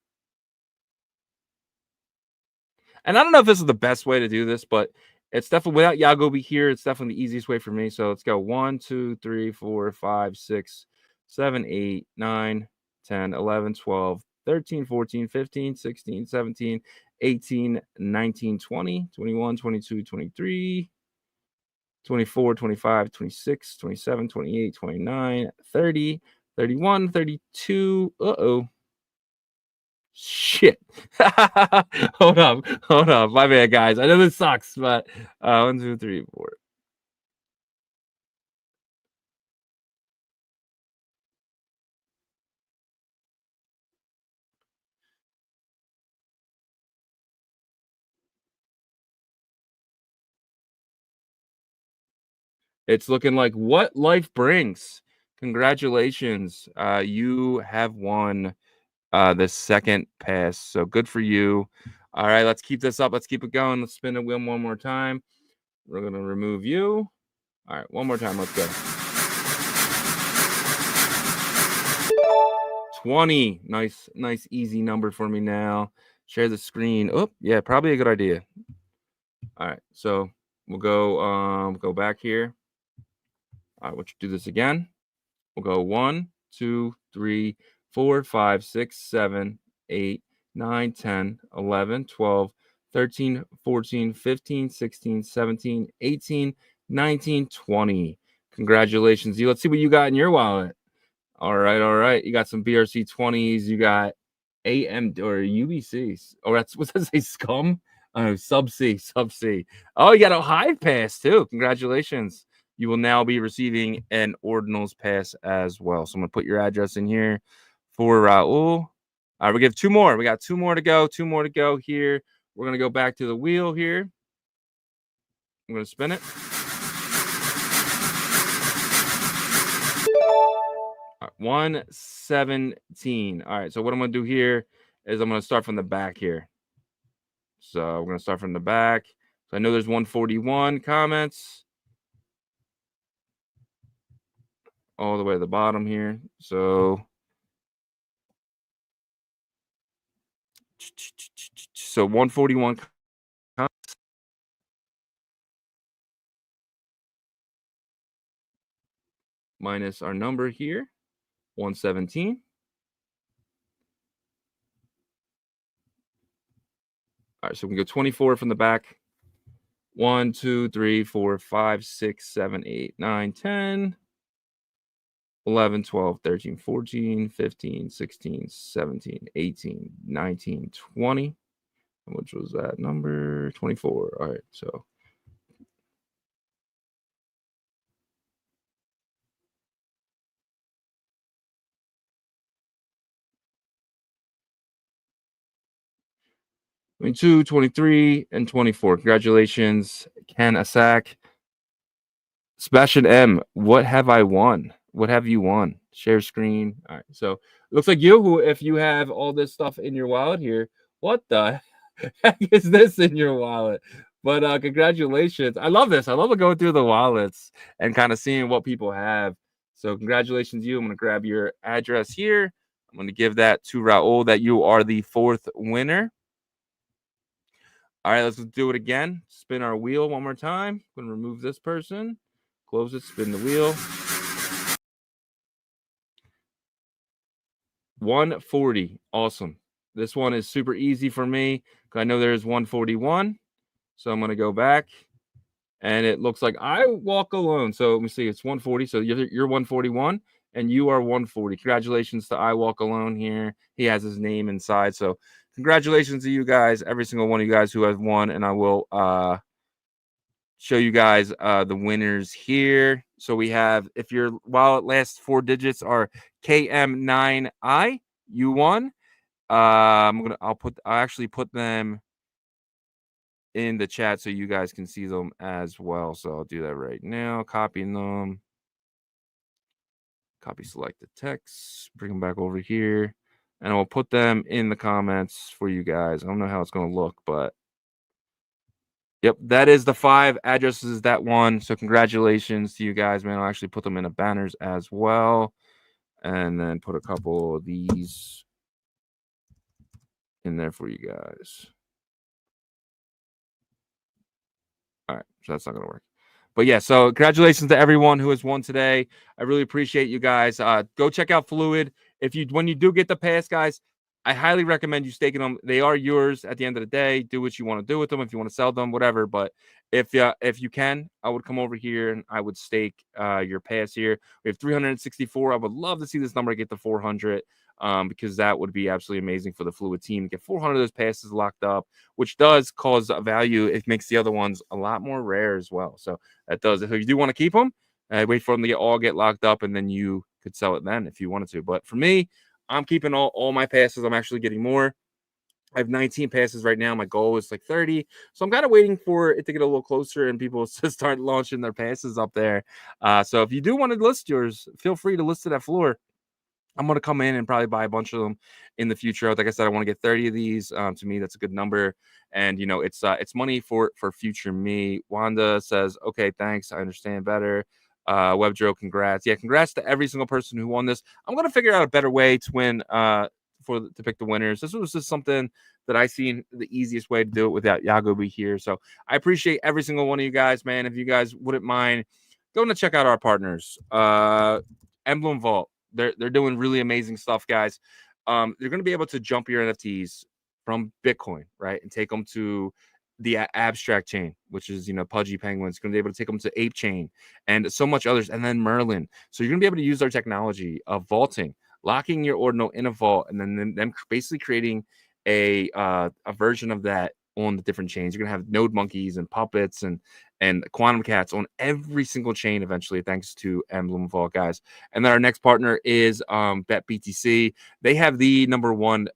And I don't know if this is the best way to do this, but it's definitely without Yagobi here. It's definitely the easiest way for me. So let's go 1, 2, 3, 4, 5, 6, 7, 8, 9, 10, 11, 12, 13, 14, 15, 16, 17, 18, 19, 20, 21, 22, 23, 24, 25, 26, 27, 28, 29, 30, 31, 32. Uh-oh. Shit. Hold up. My bad, guys. I know this sucks, but 1, 2, 3, 4. It's looking like what life brings. Congratulations. You have won the second pass. So good for you. All right, let's keep this up. Let's keep it going. Let's spin the wheel one more time. We're going to remove you. All right, one more time. Let's go. 20. Nice, easy number for me now. Share the screen. Oh, yeah, probably a good idea. All right, so we'll go back here. All right, we'll do this again. We'll go 1, 2, 3, 4, 5, 6, 7, 8, 9, 10, 11, 12, 13, 14, 15, 16, 17, 18, 19, 20. Congratulations. Let's see what you got in your wallet. All right. You got some BRC20s. You got AM or UBCs. Oh, what's that say? Scum? Sub C. Oh, you got a Hive pass too. Congratulations. You will now be receiving an Ordinals pass as well. So I'm going to put your address in here for Raul. All right, we give 2 more. We got 2 more to go. 2 more to go here. We're going to go back to the wheel here. I'm going to spin it. All right, 117. All right, so what I'm going to do here is I'm going to start from the back here. So we're going to start from the back. So I know there's 141 comments. All the way to the bottom here. So 141 minus our number here, 117. All right, so we can go 24 from the back. 1, 2, 3, 4, 5, 6, 7, 8, 9, 10, 11, 12, 13, 14, 15, 16, 17, 18, 19, 20. Which was that number? 24. All right, so I mean, 2, 23, and 24. Congratulations, Ken Asak. Sebastian M, what have I won? What have you won? Share screen. All right. So it looks like you, if you have all this stuff in your wallet here, what the heck is this in your wallet? But congratulations. I love this. I love going through the wallets and kind of seeing what people have. So congratulations, you. I'm going to grab your address here. I'm going to give that to Raul that you are the 4th winner. All right, let's do it again. Spin our wheel one more time. I'm going to remove this person. Close it, spin the wheel. 140. Awesome. This one is super easy for me because I know there's 141. So I'm going to go back. And it looks like I walk alone. So let me see. It's 140. So you're 141 and you are 140. Congratulations to I Walk Alone here. He has his name inside. So congratulations to you guys, every single one of you guys who have won. And I will show you guys the winners here. So we have, if your wallet last 4 digits are KM9I, you won. I'll actually put them in the chat so you guys can see them as well. So I'll do that right now. Copying them. Copy selected text. Bring them back over here. And I'll put them in the comments for you guys. I don't know how it's going to look, but yep, that is the 5 addresses that one. So congratulations to you guys, man. I'll actually put them in the banners as well. And then put a couple of these in there for you guys. All right, so that's not going to work. But yeah, so congratulations to everyone who has won today. I really appreciate you guys. Go check out Fluid. When you do get the pass, guys, I highly recommend you staking them. They are yours at the end of the day. Do what you want to do with them. If you want to sell them, whatever. But if you can, I would come over here and I would stake your pass here. We have 364. I would love to see this number get to 400. Because that would be absolutely amazing for the Fluid team to get 400 of those passes locked up, which does cause a value. It makes the other ones a lot more rare as well. So that does. If you do want to keep them, wait for them to all get locked up, and then you could sell it then if you wanted to. But for me, I'm keeping all my passes. I'm actually getting more. I have 19 passes right now. My goal is like 30. So I'm kind of waiting for it to get a little closer and people to start launching their passes up there. So if you do want to list yours, feel free to list it at Floor. I'm going to come in and probably buy a bunch of them in the future. Like I said, I want to get 30 of these. To me, that's a good number. And, it's money for future me. Wanda says, okay, thanks. I understand better. WebDro, congrats. Yeah, congrats to every single person who won this. I'm going to figure out a better way to win to pick the winners. This was just something that I seen the easiest way to do it without Yagobi here. So I appreciate every single one of you guys, man. If you guys wouldn't mind going to check out our partners, Emblem Vault. They're doing really amazing stuff, guys. They're going to be able to jump your NFTs from Bitcoin, right, and take them to the abstract chain, which is, Pudgy Penguins. Going to be able to take them to Ape Chain and so much others, and then Merlin. So you're going to be able to use our technology of vaulting, locking your ordinal in a vault, and then them basically creating a version of that on the different chains. You're going to have node monkeys and puppets and quantum cats on every single chain eventually, thanks to Emblem Vault, guys. And then our next partner is BetBTC. They have the number one,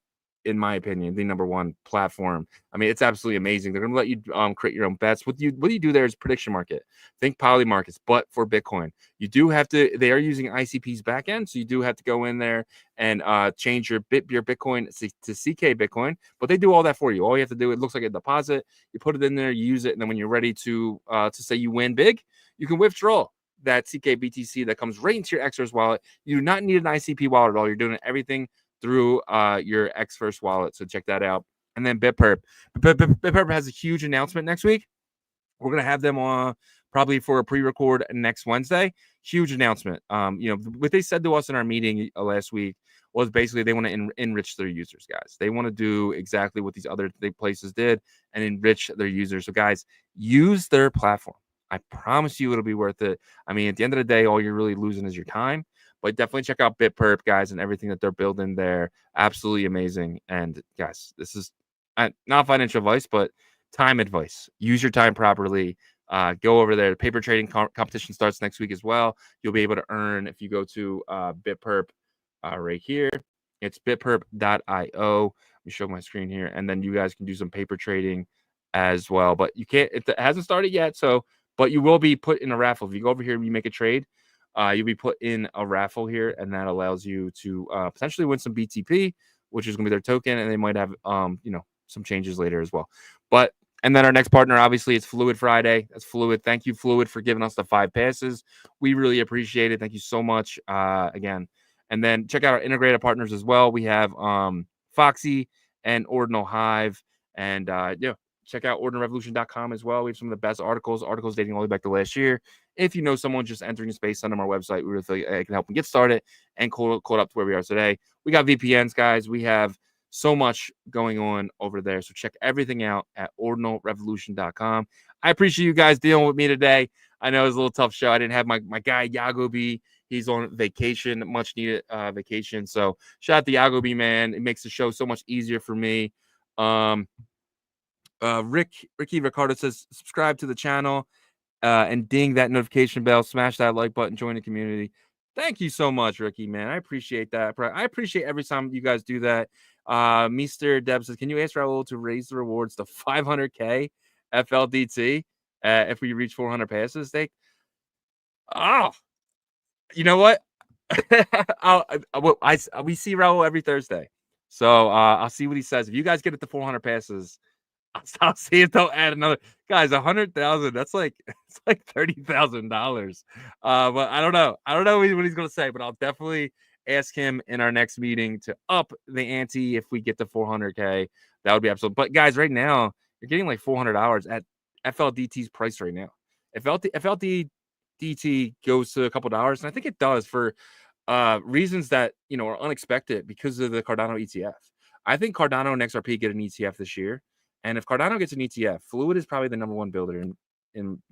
in my opinion, the number one platform. I mean, it's absolutely amazing. They're going to let you create your own bets. What you do there is prediction market. Think poly markets, but for Bitcoin. You do have to, they are using ICP's backend, so you do have to go in there and change your Bitcoin to CK Bitcoin, but they do all that for you. All you have to do, it looks like a deposit. You put it in there, you use it, and then when you're ready to say you win big, you can withdraw that CK BTC that comes right into your Xverse wallet. You do not need an ICP wallet at all. You're doing everything through your Xverse wallet. So check that out. And then Bitperp. Bitperp has a huge announcement next week. We're going to have them on probably for a pre-record next Wednesday. Huge announcement. What they said to us in our meeting last week was basically they want to enrich their users, guys. They want to do exactly what these other places did and enrich their users. So, guys, use their platform. I promise you it'll be worth it. I mean, at the end of the day, all you're really losing is your time. But definitely check out Bitperp, guys, and everything that they're building there. Absolutely amazing. And, guys, this is not financial advice, but time advice. Use your time properly. Go over there. The paper trading competition starts next week as well. You'll be able to earn if you go to Bitperp right here. It's bitperp.io. Let me show my screen here. And then you guys can do some paper trading as well. But you can't, it hasn't started yet. So but you will be put in a raffle. If you go over here and you make a trade, you'll be put in a raffle here, and that allows you to potentially win some BTP, which is going to be their token, and they might have some changes later as well. But and then our next partner, obviously, it's Fluid Friday. That's Fluid. Thank you, Fluid, for giving us the 5 passes. We really appreciate it. Thank you so much again. And then check out our integrated partners as well. We have Foxy and Ordinal Hive. And check out ordinalrevolution.com as well. We have some of the best articles dating all the way back to last year. If you know someone just entering the space, send them our website. We really feel it can help them get started and caught up to where we are today. We got VPNs, guys. We have so much going on over there. So check everything out at ordinalrevolution.com. I appreciate you guys dealing with me today. I know it was a little tough show. I didn't have my guy Yagobi. He's on vacation, much needed vacation. So shout out to Yagobi, man. It makes the show so much easier for me. Ricky Ricardo says subscribe to the channel and ding that notification bell, smash that like button, join the community. Thank you so much, Ricky, man. I appreciate that. I appreciate every time you guys do that. Mr. Deb says, can you ask Raul to raise the rewards to 500K FLDT if we reach 400 passes? You know what? We see Raul every Thursday. So I'll see what he says. If you guys get it to 400 passes, I'll see if they'll add another. Guys, 100,000. That's like $30,000. But I don't know. I don't know what he's gonna say, but I'll definitely ask him in our next meeting to up the ante if we get to 400K. That would be absolute. But guys, right now you're getting like 400 hours at FLDT's price right now. If FLDT goes to a couple dollars, and I think it does for reasons that are unexpected because of the Cardano ETF. I think Cardano and XRP get an ETF this year. And if Cardano gets an ETF, Fluid is probably the number one builder in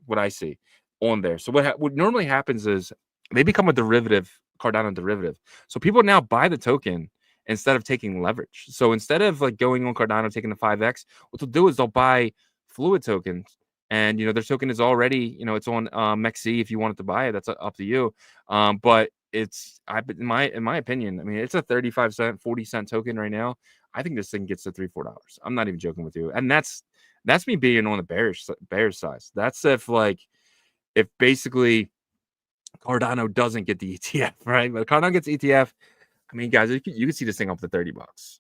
what I see on there. So what normally happens is they become a derivative, Cardano derivative. So people now buy the token instead of taking leverage. So instead of like going on Cardano, taking the 5X, what they'll do is they'll buy Fluid tokens. And their token is already, it's on MEXC. If you wanted to buy it, that's up to you. But it's in my opinion, I mean, it's a 35-cent, 40-cent token right now. I think this thing gets to $3-4. I'm not even joking with you. And that's me being on the bearish side. That's if basically Cardano doesn't get the ETF, right? But Cardano gets ETF. I mean, guys, you can see this thing up to $30.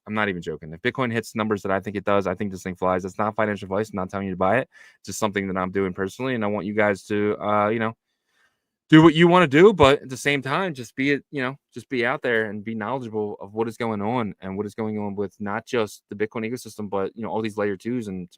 I'm not even joking. If Bitcoin hits numbers that I think it does, I think this thing flies. It's not financial advice. I'm not telling you to buy it. It's just something that I'm doing personally, and I want you guys to, do what you want to do, but at the same time, just be out there and be knowledgeable of what is going on and what is going on with not just the Bitcoin ecosystem, but all these layer 2s. And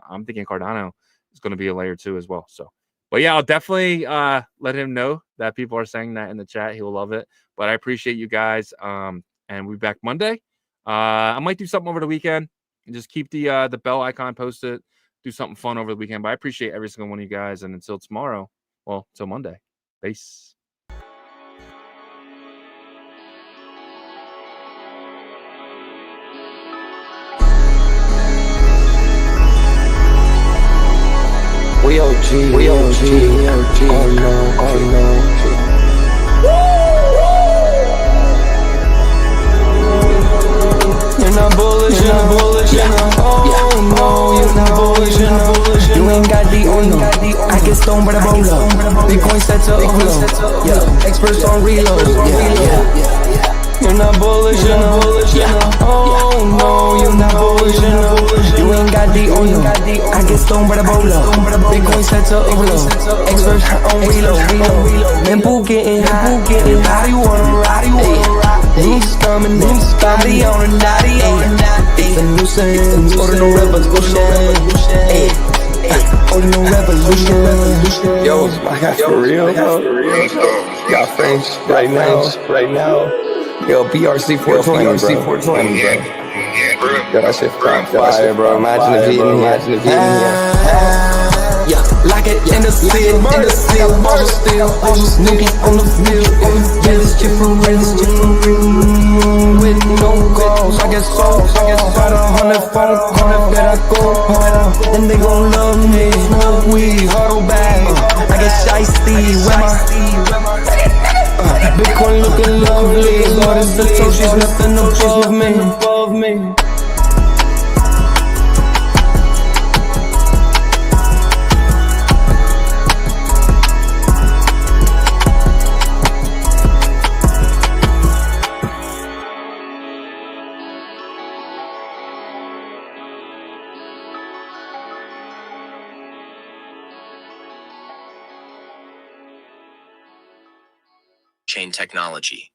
I'm thinking Cardano is going to be a layer 2 as well. So, but yeah, I'll definitely let him know that people are saying that in the chat. He will love it. But I appreciate you guys. And we'll be back Monday. I might do something over the weekend and just keep the bell icon posted. Do something fun over the weekend. But I appreciate every single one of you guys. And until tomorrow, till Monday. Peace. We OG. Oh no. You're not bullish enough. Oh no, you're not bullish enough. You ain't got the Ordinal. I get stoned by the bolo. Bitcoin set to overload. Yeah, experts on reload. Yeah. You're not bullish enough. Oh no, you're not bullish enough. You ain't got the Ordinal. I get stoned by the bolo. Bitcoin set to overload. Experts on reload. Men pool getting high. How you wanna ride? News coming, body on a naughty. It's a nuisance. Ordinal Revolution. Ordinal Revolution. Yo, I got for real, bro. Got French right now. Yo, BRC 420, bro. Yo, that shit fire, bro. Imagine if he in here. Yeah, like it in the city, bubble still, niggas on the field, yeah, this shit for real, with no calls, I get so about 100 phone calls that I go home, and they gon' love me, smoke weed, huddle back, I get shiesty, where my Bitcoin looking lovely, Lord is the toe, she's nothing above me. blockchain technology.